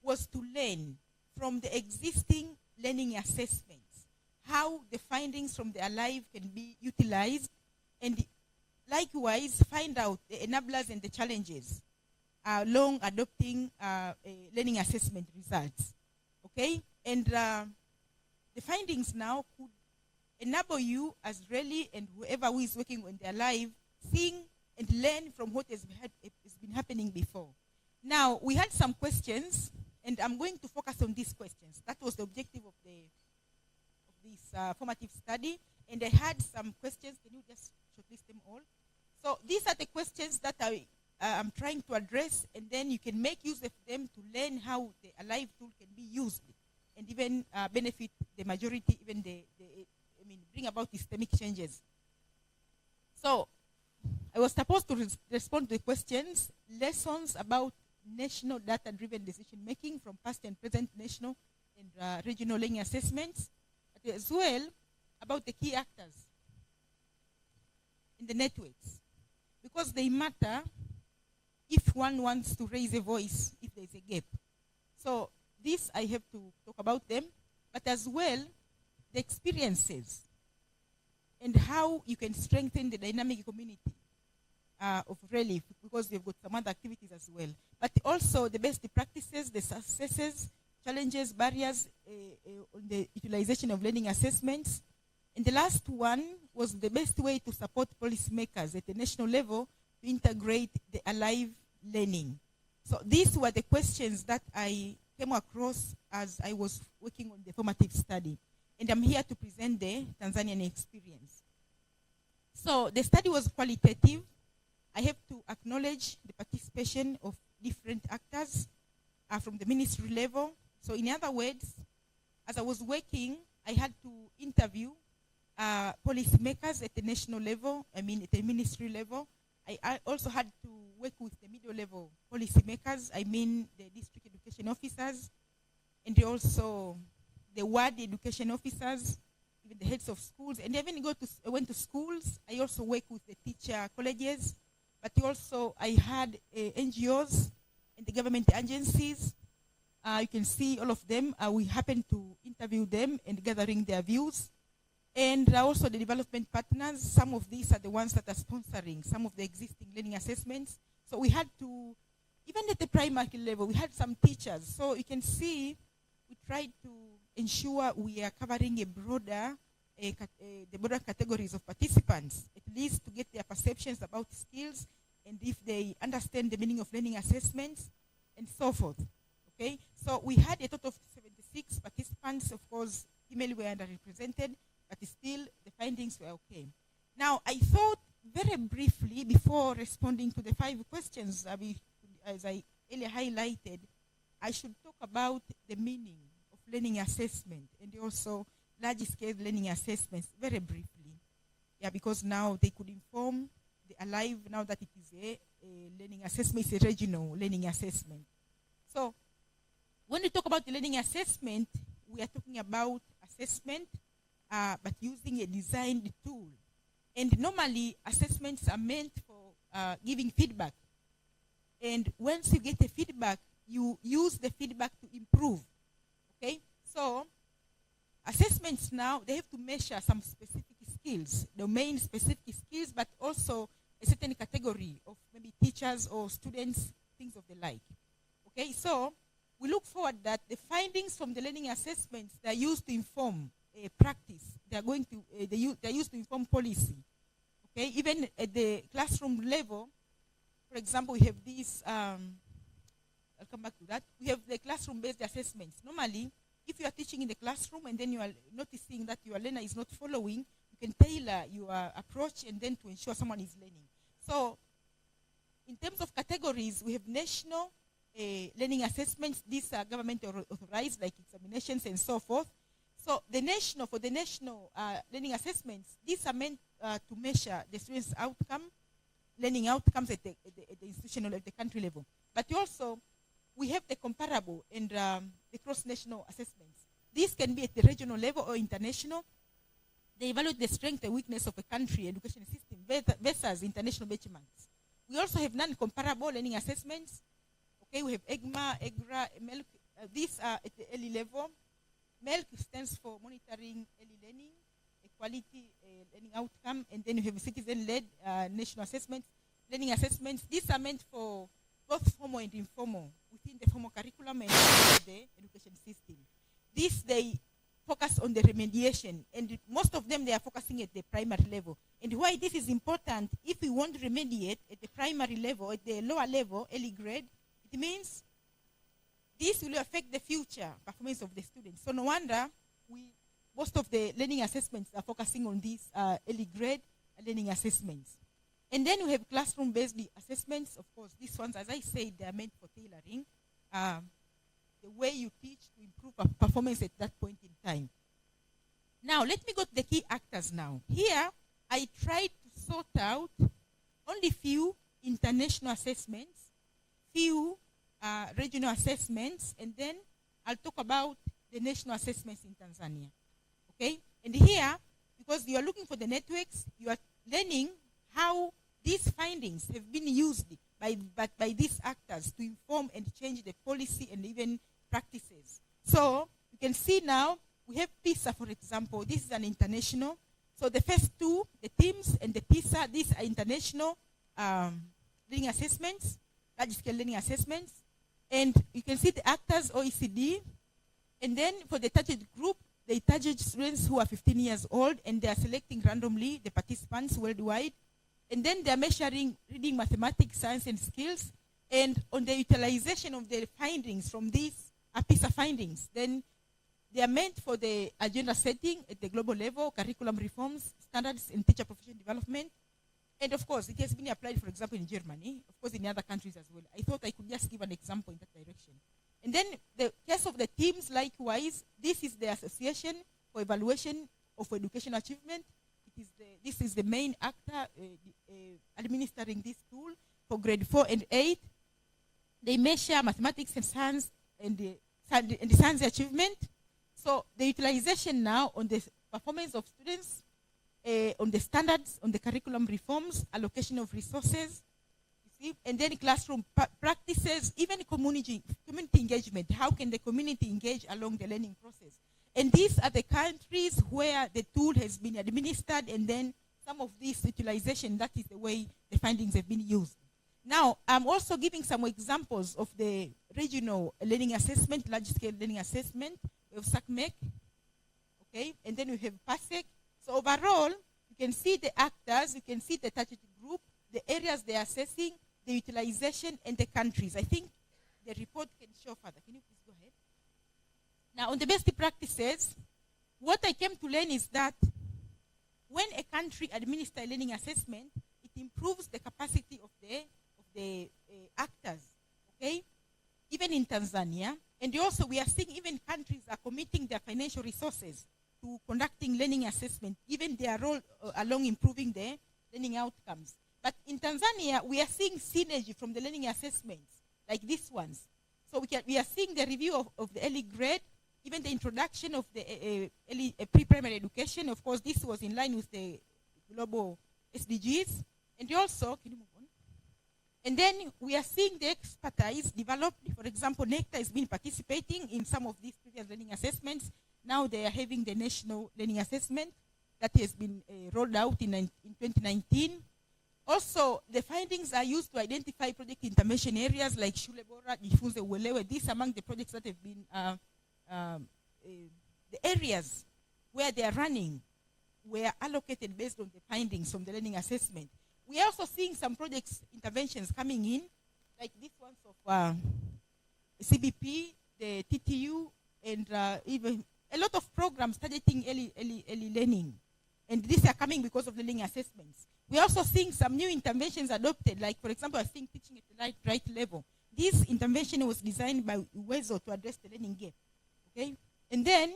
was to learn from the existing learning assessments how the findings from the Alive can be utilized, and likewise find out the enablers and the challenges along adopting learning assessment results. Okay? And the findings now could enable you as RELI and whoever who is working on their life, seeing and learn from what has been happening before. Now, we had some questions, and I'm going to focus on these questions. That was the objective of this formative study, and I had some questions. Can you just shortlist them all? So these are the questions that I'm trying to address, and then you can make use of them to learn how the Alive tool can be used, and even benefit the majority, even bring about systemic changes. So, I was supposed to respond to the questions, lessons about national data-driven decision-making from past and present national and regional learning assessments, as well about the key actors in the networks, because they matter if one wants to raise a voice if there's a gap. So, this I have to talk about them, but as well, the experiences and how you can strengthen the dynamic community of RELI, because we've got some other activities as well. But also the best practices, the successes, challenges, barriers on the utilization of learning assessments. And the last one was the best way to support policymakers at the national level to integrate the Alive learning. So these were the questions that I came across as I was working on the formative study. And I'm here to present the Tanzanian experience. So the study was qualitative. I have to acknowledge the participation of different actors from the ministry level. So in other words, as I was working, I had to interview policymakers at the national level, at the ministry level. I also had to work with the middle level policymakers, the district education officers, and also the ward education officers, even the heads of schools. And I even went to schools. I also work with the teacher colleges, but also I had NGOs and the government agencies. You can see all of them. We happened to interview them and gathering their views. And also the development partners. Some of these are the ones that are sponsoring some of the existing learning assessments. So we had to, even at the primary level, we had some teachers. So you can see we tried to ensure we are covering a broader, the broader categories of participants, at least to get their perceptions about skills and if they understand the meaning of learning assessments and so forth. Okay, so we had a total of 76 participants. Of course, female were underrepresented, but still the findings were okay. Now, I thought very briefly before responding to the 5 questions, as I earlier highlighted, I should talk about the meaning of learning assessment and also large-scale learning assessments very briefly. Yeah, because now they could inform the alive now that it is a learning assessment, it's a regional learning assessment. So when we talk about the learning assessment, we are talking about assessment, but using a designed tool. And normally, assessments are meant for giving feedback. And once you get a feedback, you use the feedback to improve. Okay? So assessments now, they have to measure some specific skills, domain-specific skills, but also a certain category of maybe teachers or students, things of the like. Okay? So we look forward that the findings from the learning assessments, they are used to inform practice. They are going to, they're used to inform policy. Okay? Even at the classroom level, for example, we have these, I'll come back to that. We have the classroom-based assessments. Normally, if you are teaching in the classroom and then you are noticing that your learner is not following, you can tailor your approach and then to ensure someone is learning. So, in terms of categories, we have national learning assessments. These are government authorized, like examinations and so forth. So, for the national learning assessments, these are meant to measure the students' outcome, learning outcomes at the institutional, at the country level. But also, we have the comparable and the cross-national assessments. These can be at the regional level or international. They evaluate the strength and weakness of a country education system versus international benchmarks. We also have non-comparable learning assessments. Okay, we have EGMA, EGRA, MELC. These are at the early level. MELC stands for Monitoring Early Learning, Equality Learning Outcome, and then you have citizen-led national assessments, learning assessments. These are meant for both formal and informal, within the formal curriculum and the education system. These, they focus on the remediation, and most of them, they are focusing at the primary level. And why this is important, if we want to remediate at the primary level, at the lower level, early grade, it means this will affect the future performance of the students. So no wonder most of the learning assessments are focusing on these early grade learning assessments. And then we have classroom-based assessments. Of course, these ones, as I said, they are meant for tailoring the way you teach to improve performance at that point in time. Now, let me go to the key actors now. Here, I tried to sort out only few international assessments, few regional assessments, and then I'll talk about the national assessments in Tanzania. Okay? And here, because you are looking for the networks, you are learning how these findings have been used by these actors to inform and change the policy and even practices. So you can see now, we have PISA, for example. This is an international. So the first two, the TIMSS and the PISA, these are international learning assessments, large-scale learning assessments. And you can see the actors, OECD. And then for the target group, they target students who are 15 years old, and they are selecting randomly the participants worldwide. And then they are measuring reading, mathematics, science, and skills. And on the utilization of the findings from these PISA findings, then they are meant for the agenda setting at the global level, curriculum reforms, standards, and teacher professional development. And of course, it has been applied, for example, in Germany, of course, in other countries as well. I thought I could just give an example in that direction. And then the case of the teams, likewise, this is the Association for Evaluation of Educational Achievement. This is the main actor administering this tool for grade 4 and 8. They measure mathematics and science and the science achievement. So the utilization now on the performance of students, on the standards, on the curriculum reforms, allocation of resources, you see, and then classroom practices, even community engagement. How can the community engage along the learning process? And these are the countries where the tool has been administered, and then some of this utilization, that is the way the findings have been used. Now, I'm also giving some examples of the regional learning assessment, large-scale learning assessment. We have SACMEC, okay, and then we have PASEC. So overall, you can see the actors, you can see the target group, the areas they are assessing, the utilization, and the countries. I think the report can show further. Can you please go ahead? Now, on the best practices, what I came to learn is that when a country administers learning assessment, it improves the capacity of the actors, okay? Even in Tanzania. And also, we are seeing even countries are committing their financial resources to conducting learning assessment, given their role along improving their learning outcomes. But in Tanzania, we are seeing synergy from the learning assessments, like these ones. So we are seeing the review of the early grade, even the introduction of the pre-primary education. Of course, this was in line with the global SDGs. And also, can you move on? And then we are seeing the expertise developed. For example, NECTA has been participating in some of these previous learning assessments. Now they are having the national learning assessment that has been rolled out in 2019. Also, the findings are used to identify project intervention areas like Shule Bora, Jifunze Uelewe. These are among the projects that have been the areas where they are running were allocated based on the findings from the learning assessment. We are also seeing some projects interventions coming in, like this ones of CBP, the TTU, and even a lot of programs targeting early learning. And these are coming because of the learning assessments. We are also seeing some new interventions adopted, like, for example, I think teaching at the right level. This intervention was designed by Uwezo to address the learning gap. Okay? And then,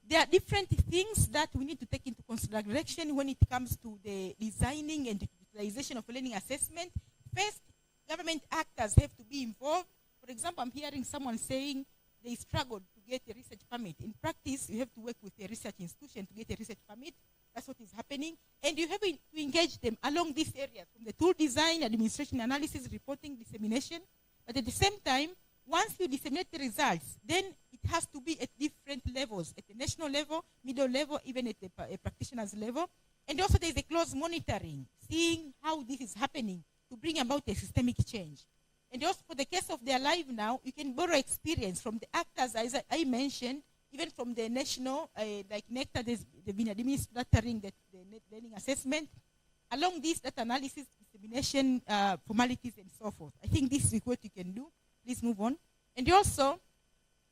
there are different things that we need to take into consideration when it comes to the designing and utilization of learning assessment. First, government actors have to be involved. For example, I'm hearing someone saying they struggled to get a research permit. In practice, you have to work with a research institution to get a research permit. That's what is happening. And you have to engage them along these areas, from the tool design, administration, analysis, reporting, dissemination. But at the same time, once you disseminate the results, then it has to be at different levels, at the national level, middle level, even at the practitioner's level. And also there is a close monitoring, seeing how this is happening to bring about a systemic change. And also for the case of their live now, you can borrow experience from the actors, as I mentioned, even from the national, like NECTA, they've been administering the learning assessment. Along this data analysis, dissemination, formalities, and so forth. I think this is what you can do. Please move on. And also,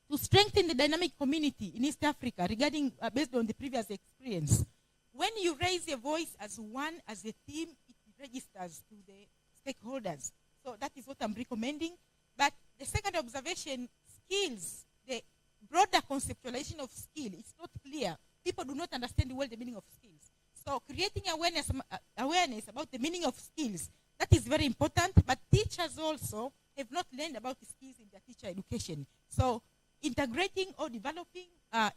to strengthen the dynamic community in East Africa regarding, based on the previous experience, when you raise your voice as one, as a team, it registers to the stakeholders. So that is what I'm recommending. But the second observation, skills, the broader conceptualization of skill, it's not clear. People do not understand well the meaning of skills. So creating awareness about the meaning of skills, that is very important, but teachers also have not learned about the skills in their teacher education. So integrating or developing a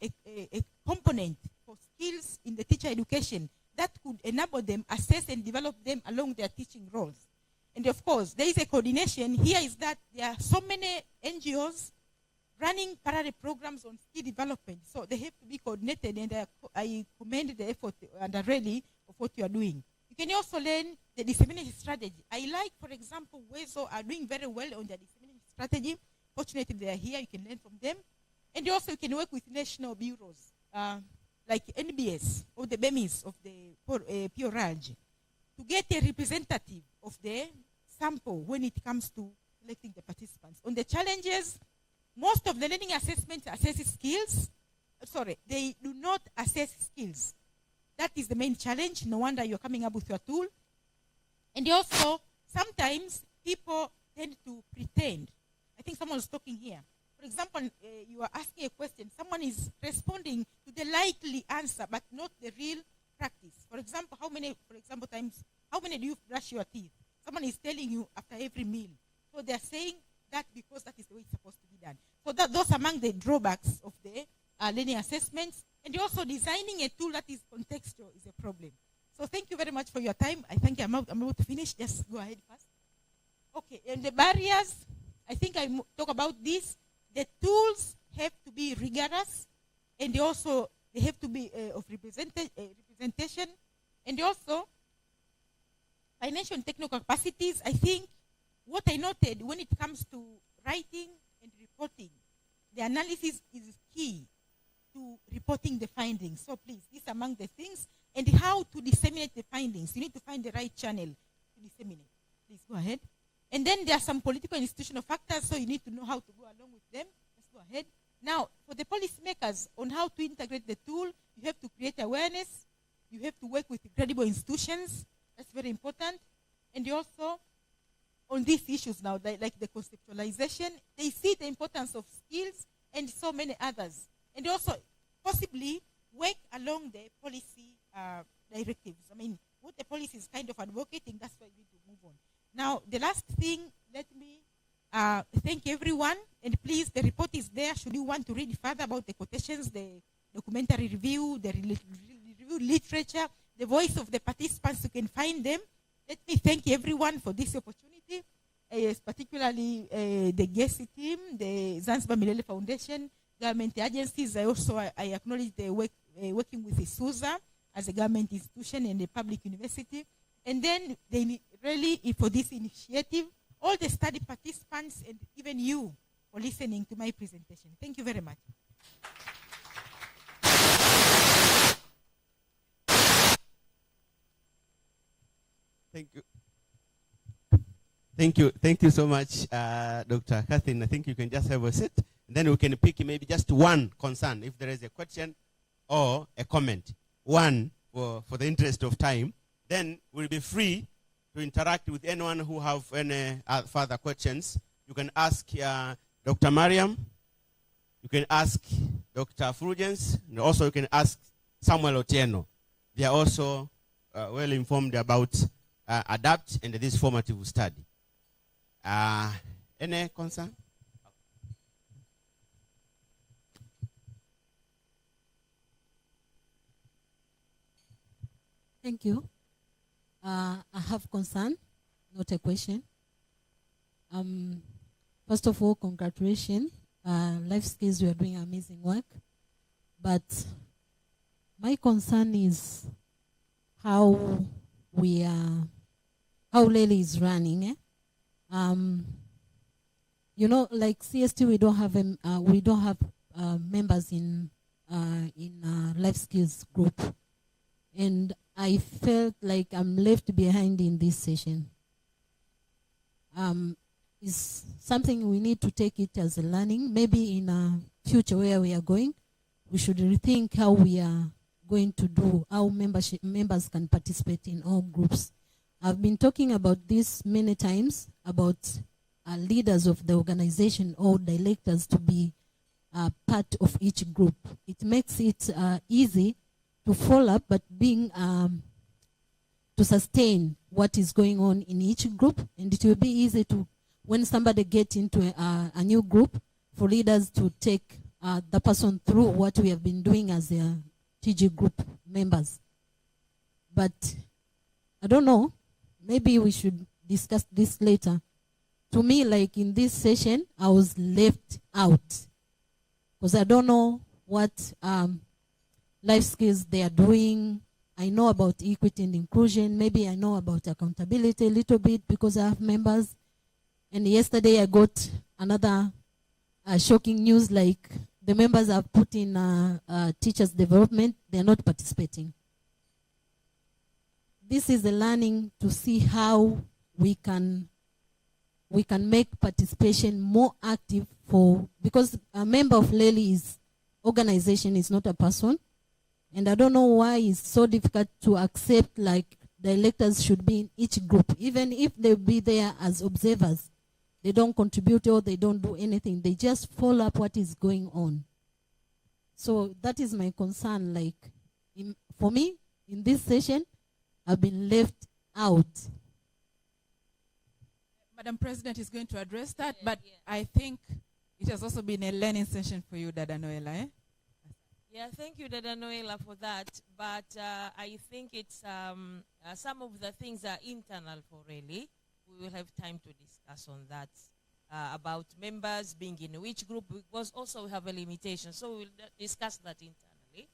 component for skills in the teacher education that could enable them assess and develop them along their teaching roles. And of course, there is a coordination. Here is that there are so many NGOs running parallel programs on skill development. So they have to be coordinated, and I commend the effort under RELI of what you are doing. You can also learn the dissemination strategy. I like, for example, Wezo are doing very well on their dissemination strategy. Fortunately, they are here. You can learn from them. And also, you can work with national bureaus, like NBS or the BEMIS of the PRAG, to get a representative of the sample when it comes to selecting the participants. On the challenges, most of the learning assessments assess skills. Sorry, they do not assess skills. That is the main challenge. No wonder you're coming up with your tool. And also, sometimes people tend to pretend. I think someone was talking here. For example, you are asking a question. Someone is responding to the likely answer, but not the real practice. For example, how many do you brush your teeth? Someone is telling you after every meal. So they're saying that because that is the way it's supposed to be done. So those are among the drawbacks of the learning assessments. And also designing a tool that is contextual is a problem. So thank you very much for your time. I think I'm about to finish. Just go ahead first. Okay, and the barriers, I think I talk about this. The tools have to be rigorous, and they have to be of representation. And also, financial and technical capacities, I think what I noted when it comes to writing and reporting, the analysis is key to reporting the findings. So please, these are among the things. And how to disseminate the findings. You need to find the right channel to disseminate. Please go ahead. And then there are some political and institutional factors, so you need to know how to go along with them. Let's go ahead. Now, for the policymakers on how to integrate the tool, you have to create awareness. You have to work with credible institutions. That's very important. And you also, on these issues now, like the conceptualization, they see the importance of skills and so many others. And also, possibly, work along the policy directives. I mean, what the policy is kind of advocating, that's why we need to move on. Now, the last thing, let me thank everyone. And please, the report is there. Should you want to read further about the quotations, the documentary review, the review literature, the voice of the participants, you can find them. Let me thank everyone for this opportunity, particularly the GESI team, the Zanzibar Milele Foundation, government agencies. I acknowledge the work working with ISUZA as a government institution and a public university. And then they really, for this initiative, all the study participants and even you for listening to my presentation. Thank you very much. Thank you. Thank you so much, Dr. Catherine. I think you can just have a seat. And then we can pick maybe just one concern, if there is a question or a comment. One, for the interest of time. Then we'll be free to interact with anyone who have any further questions. You can ask Dr. Mariam. You can ask Dr. Fulgence. And also you can ask Samuel Otieno. They are also well informed about ADAPT and this formative study. Any concern? Thank you. I have concern, not a question. First of all, congratulations. Life Skills, we are doing amazing work. But my concern is how RELI is running. You know, like CST, we don't have members in Life Skills group, and I felt like I'm left behind in this session. It's something we need to take it as a learning. Maybe in a future where we are going, we should rethink how we are going to do, how members can participate in all groups. I've been talking about this many times, about leaders of the organization or directors to be part of each group. It makes it easy to follow up, but being to sustain what is going on in each group, and it will be easy to, when somebody gets into a new group, for leaders to take the person through what we have been doing as a TG group members. But I don't know, maybe we should discuss this later. To me, like in this session, I was left out because I don't know what life skills they are doing. I know about equity and inclusion. Maybe I know about accountability a little bit because I have members. And yesterday I got another shocking news, like the members have put in teachers development. They're not participating. This is a learning to see how we can make participation more active because a member of RELI's organization is not a person. And I don't know why it's so difficult to accept like directors should be in each group. Even if they'll be there as observers, they don't contribute or they don't do anything. They just follow up what is going on. So that is my concern. Like, for me, in this session, I've been left out. Madam President is going to address that, but I think it has also been a learning session for you, Dada Noela. Eh? Yeah, thank you, Dada Noela, for that. But I think it's some of the things are internal for RELI. We will have time to discuss on that, about members being in which group, because also we have a limitation. So we will discuss that internally,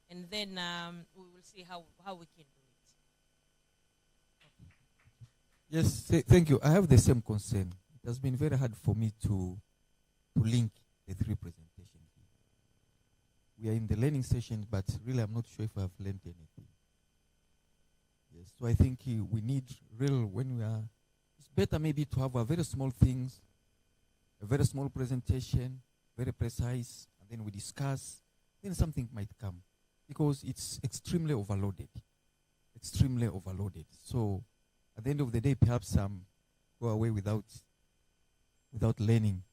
and then we will see how we can do it. Yes, thank you. I have the same concern. It has been very hard for me to link the three presentations. We are in the learning session, but really I'm not sure if I've learned anything. Yes, so I think we need it's better maybe to have a very small things, a very small presentation, very precise, and then we discuss, then something might come. Because it's extremely overloaded. Extremely overloaded. So at the end of the day, perhaps some go away without learning,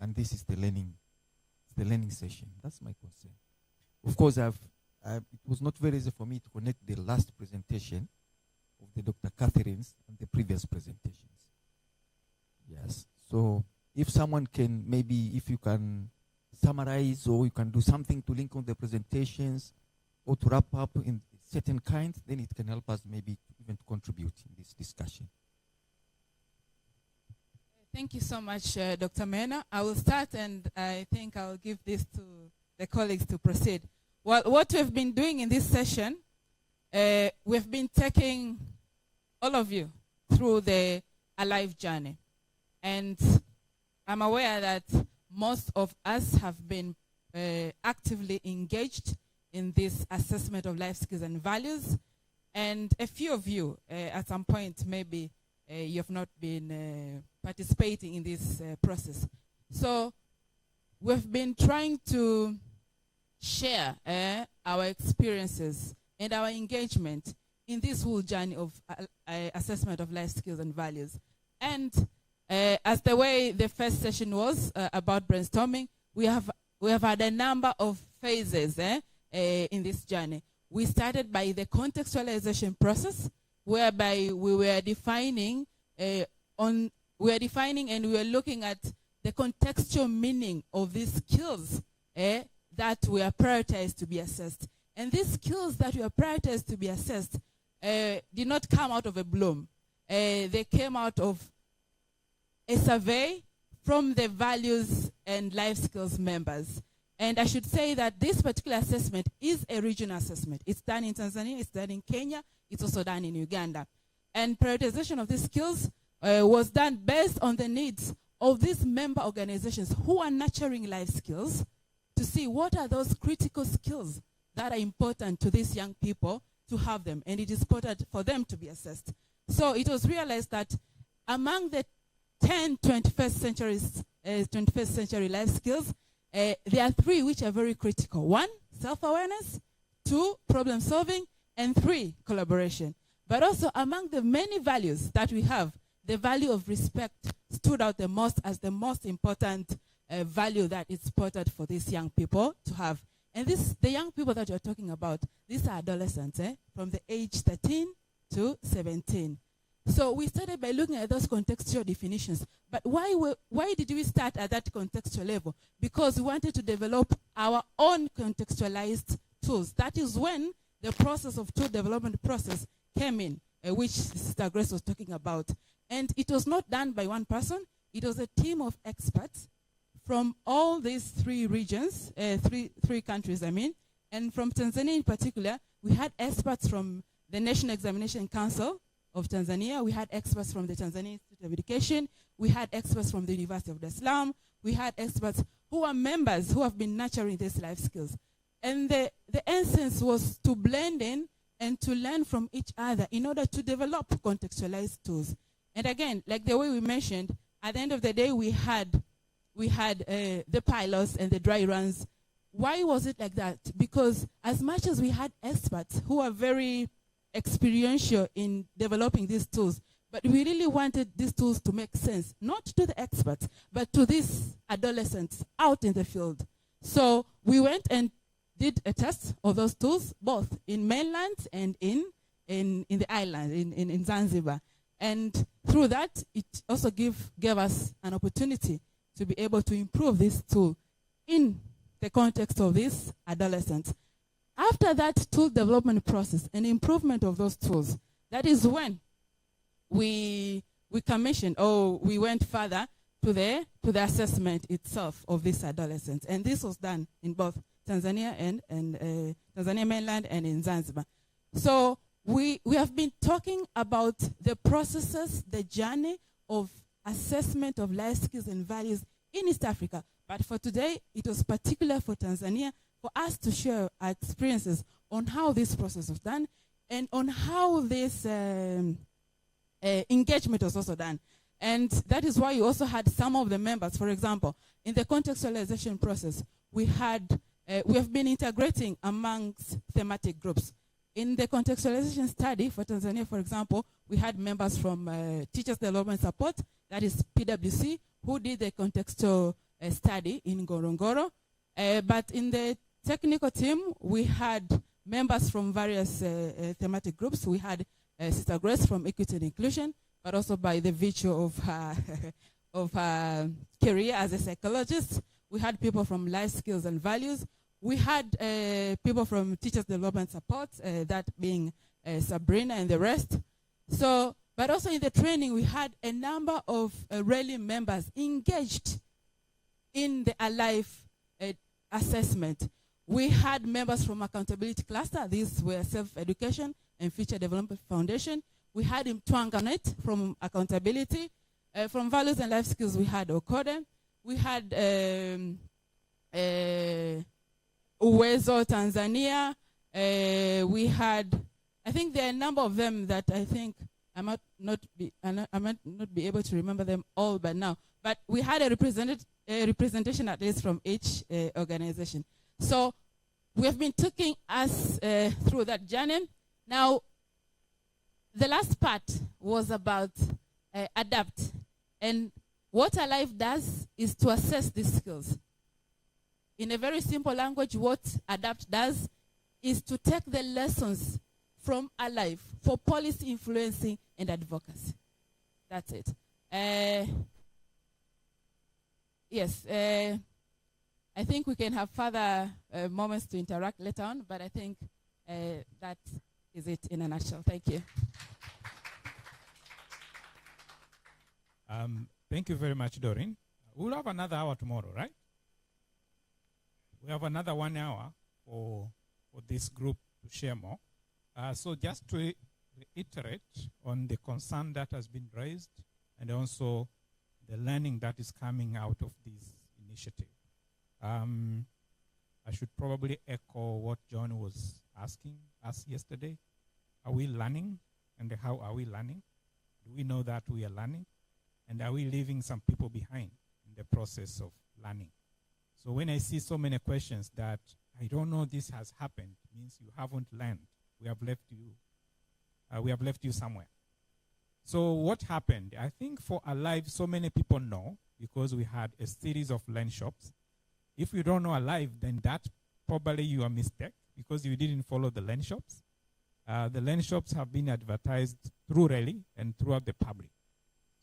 and this is the learning session. That's my concern. Of course, it was not very easy for me to connect the last presentation of the Dr. Catherine's and the previous presentations. Yes. So if someone can, maybe if you can summarize or you can do something to link on the presentations or to wrap up in certain kinds, then it can help us maybe even to contribute in this discussion. Thank you so much, Dr. Mena. I will start, and I think I'll give this to the colleagues to proceed. Well, what we've been doing in this session, we've been taking all of you through the Alive journey. And I'm aware that most of us have been actively engaged in this assessment of life skills and values. And a few of you, at some point, maybe you have not been participating in this process. So we've been trying to share our experiences and our engagement in this whole journey of assessment of life skills and values. And as the way the first session was about brainstorming, we have had a number of phases in this journey. We started by the contextualization process, whereby we were defining and we were looking at the contextual meaning of these skills that were prioritized to be assessed. And these skills that were prioritized to be assessed did not come out of a bloom. They came out of a survey from the values and life skills members. And I should say that this particular assessment is a regional assessment. It's done in Tanzania, it's done in Kenya, it's also done in Uganda. And prioritization of these skills was done based on the needs of these member organizations who are nurturing life skills to see what are those critical skills that are important to these young people to have them. And it is important for them to be assessed. So it was realized that among the 10 21st century life skills, there are 3 which are very critical. 1, self-awareness. 2, problem solving. And 3, collaboration. But also among the many values that we have, the value of respect stood out the most as the most important value that is important for these young people to have. And the young people that you're talking about, these are adolescents, from the age 13 to 17. So we started by looking at those contextual definitions. But why did we start at that contextual level? Because we wanted to develop our own contextualized tools. That is when the process of tool development process came in, which Sister Grace was talking about. And it was not done by one person. It was a team of experts from all these 3 regions, three countries, I mean. And from Tanzania in particular, we had experts from the National Examination Council of Tanzania. We had experts from the Tanzania Institute of Education. We had experts from the University of Dar es Salaam. We had experts who are members who have been nurturing these life skills. And the essence was to blend in and to learn from each other in order to develop contextualized tools. And again, like the way we mentioned, at the end of the day, we had the pilots and the dry runs. Why was it like that? Because as much as we had experts who are very experiential in developing these tools, but we really wanted these tools to make sense, not to the experts, but to these adolescents out in the field. So we went and did a test of those tools, both in mainland and in the island, in Zanzibar. And through that, it also gave us an opportunity to be able to improve this tool in the context of these adolescents. After that tool development process and improvement of those tools, that is when we commissioned, or we went further to the assessment itself of these adolescents. And this was done in both Tanzania and Tanzania mainland and in Zanzibar. So we have been talking about the processes, the journey of assessment of life skills and values in East Africa. But for today, it was particular for Tanzania for us to share our experiences on how this process was done and on how this engagement was also done. And that is why you also had some of the members, for example, in the contextualization process, we have been integrating amongst thematic groups. In the contextualization study for Tanzania, for example, we had members from Teachers Development Support, that is PwC, who did the contextual study in Ngorongoro. But in the technical team, we had members from various thematic groups. We had Sister Grace from Equity and Inclusion, but also by the virtue of her, of her career as a psychologist. We had people from Life Skills and Values. We had people from Teachers Development Support, that being Sabrina and the rest. So, but also in the training, we had a number of RELI members engaged in the Alive assessment. We had members from Accountability Cluster. These were Self-Education and Future Development Foundation. We had Mtwanganet from Accountability. From Values and Life Skills, we had Okode. We had Uwezo, Tanzania. We had, I think there are a number of them that I think I might not be able to remember them all by now. But we had a representation at least from each organization. So we have been taking us through that journey. Now, the last part was about adapt. And what Alive does is to assess these skills. In a very simple language, what adapt does is to take the lessons from Alive for policy influencing and advocacy. That's it. Yes, I think we can have further moments to interact later on, but I think that is it in a nutshell. Thank you. Thank you very much, Doreen. We'll have another hour tomorrow, right? We have another 1 hour for this group to share more. So just to reiterate on the concern that has been raised and also the learning that is coming out of this initiative. I should probably echo what John was asking us yesterday. Are we learning, and how are we learning? Do we know that we are learning? And are we leaving some people behind in the process of learning? So when I see so many questions that I don't know this has happened, means you haven't learned. We have left you somewhere. So what happened? I think for Alive, so many people know because we had a series of learn shops. If you don't know Alive, then that's probably your mistake because you didn't follow the learn shops. The learn shops have been advertised through RELI and throughout the public.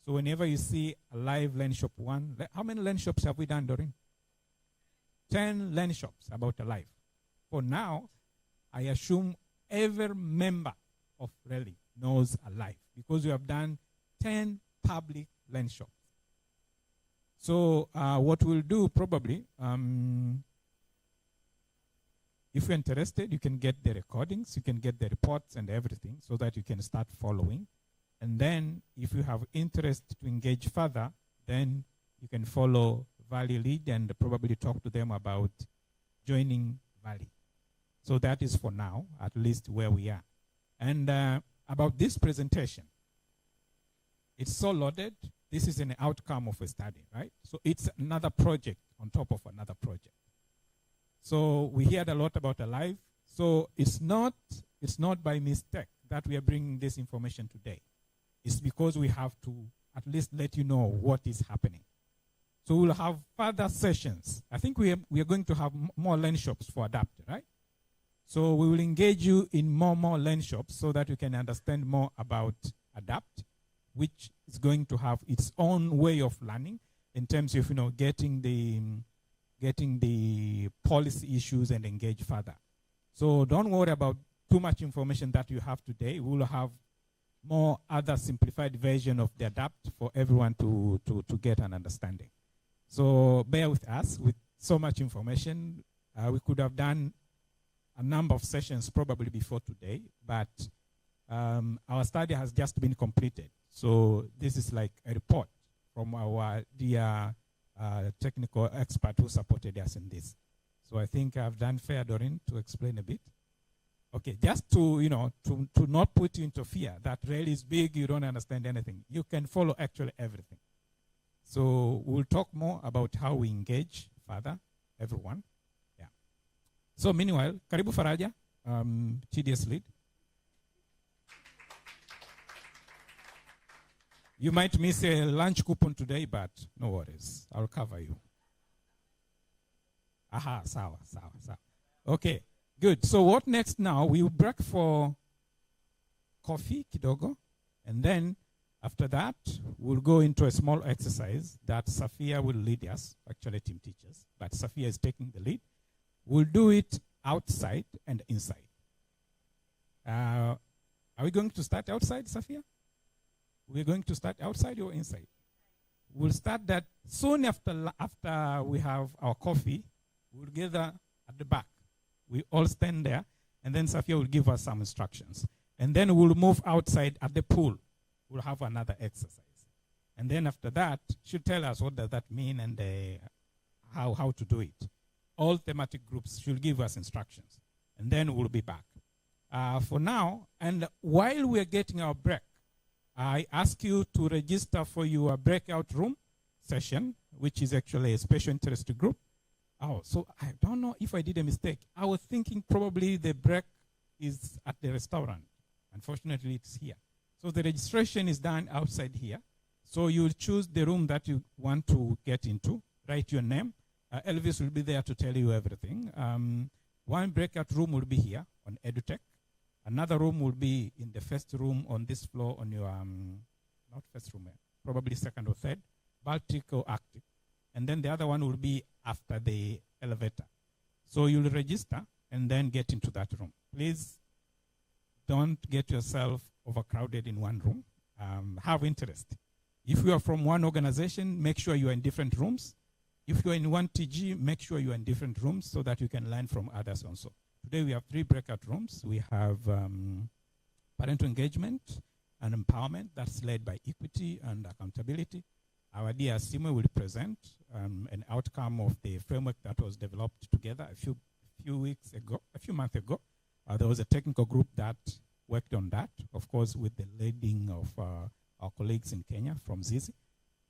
So whenever you see a live learn shop one, how many learn shops have we done, Doreen? 10 learn shops about Alive. For now, I assume every member of RELI knows Alive because we have done 10 public learn shops. So what we'll do probably, if you're interested, you can get the recordings, you can get the reports and everything so that you can start following. And then if you have interest to engage further, then you can follow Valley Lead and probably talk to them about joining Valley. So that is for now, at least where we are. And about this presentation, it's so loaded. This is an outcome of a study, right? So it's another project on top of another project. So we heard a lot about Alive. So it's not by mistake that we are bringing this information today. It's because we have to at least let you know what is happening. So we'll have further sessions. I think we are going to have more learn shops for Adapt, right? So we will engage you in more learn shops so that you can understand more about Adapt, which is going to have its own way of learning in terms of, getting the policy issues and engage further. So don't worry about too much information that you have today. We will have more other simplified version of the Adapt for everyone to get an understanding. So bear with us with so much information. We could have done a number of sessions probably before today, but our study has just been completed. So this is like a report from our dear technical expert who supported us in this. So I think I've done fair, Doreen, to explain a bit. Okay, just to, to not put you into fear that RELI is big, you don't understand anything. You can follow actually everything. So we'll talk more about how we engage further, everyone. Yeah. So meanwhile, Karibu Faraja, TDS lead. You might miss a lunch coupon today, but no worries. I'll cover you. Aha, sawa. Okay, good. So what next now? We will break for coffee, kidogo. And then after that, we'll go into a small exercise that Safia will lead us, actually team teachers, but Safia is taking the lead. We'll do it outside and inside. Are we going to start outside, Safia? We're going to start outside or inside? We'll start that soon after we have our coffee. We'll gather at the back. We all stand there, and then Safia will give us some instructions. And then we'll move outside at the pool. We'll have another exercise. And then after that, she'll tell us what does that mean and how to do it. All thematic groups, she'll give us instructions. And then we'll be back. For now, and while we're getting our break, I ask you to register for your breakout room session, which is actually a special interest group. Oh, so I don't know if I did a mistake. I was thinking probably the break is at the restaurant. Unfortunately, it's here. So the registration is done outside here. So you'll choose the room that you want to get into, write your name. Elvis will be there to tell you everything. One breakout room will be here on EduTech. Another room will be in the first room on this floor on your, not first room, probably second or third, Baltic or Arctic. And then the other one will be after the elevator. So you'll register and then get into that room. Please don't get yourself overcrowded in one room. Have interest. If you are from one organization, make sure you are in different rooms. If you are in one TG, make sure you are in different rooms so that you can learn from others also. Today we have 3 breakout rooms. We have parental engagement and empowerment that's led by equity and accountability. Our dear Simo will present an outcome of the framework that was developed together a few months ago. There was a technical group that worked on that, of course, with the leading of our colleagues in Kenya from Zizi.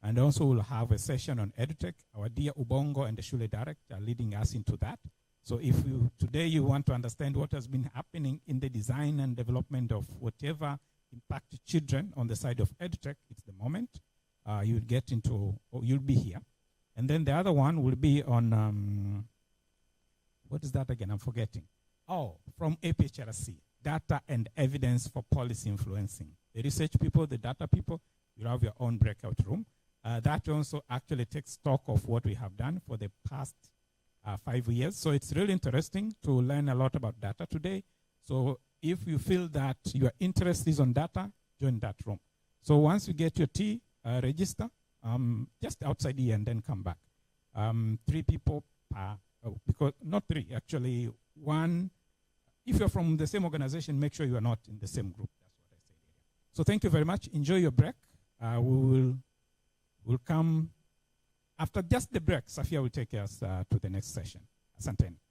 And also we'll have a session on EduTech. Our dear Ubongo and the Shule Director are leading us into that. So if today you want to understand what has been happening in the design and development of whatever impact children on the side of EduTech, it's the moment. You'll get into, or you'll be here. And then the other one will be on, what is that again? I'm forgetting. Oh, from APHRC, data and evidence for policy influencing. The research people, the data people, you'll have your own breakout room. That also actually takes stock of what we have done for the past 5 years. So it's really interesting to learn a lot about data today. So if you feel that your interest is on data, join that room. So once you get your tea, register just outside here and then come back. 3 people per, because not 3, actually 1. If you're from the same organization, make sure you are not in the same group. That's what I said. So thank you very much. Enjoy your break. We'll come after just the break. Safia will take us to the next session. Asanteni.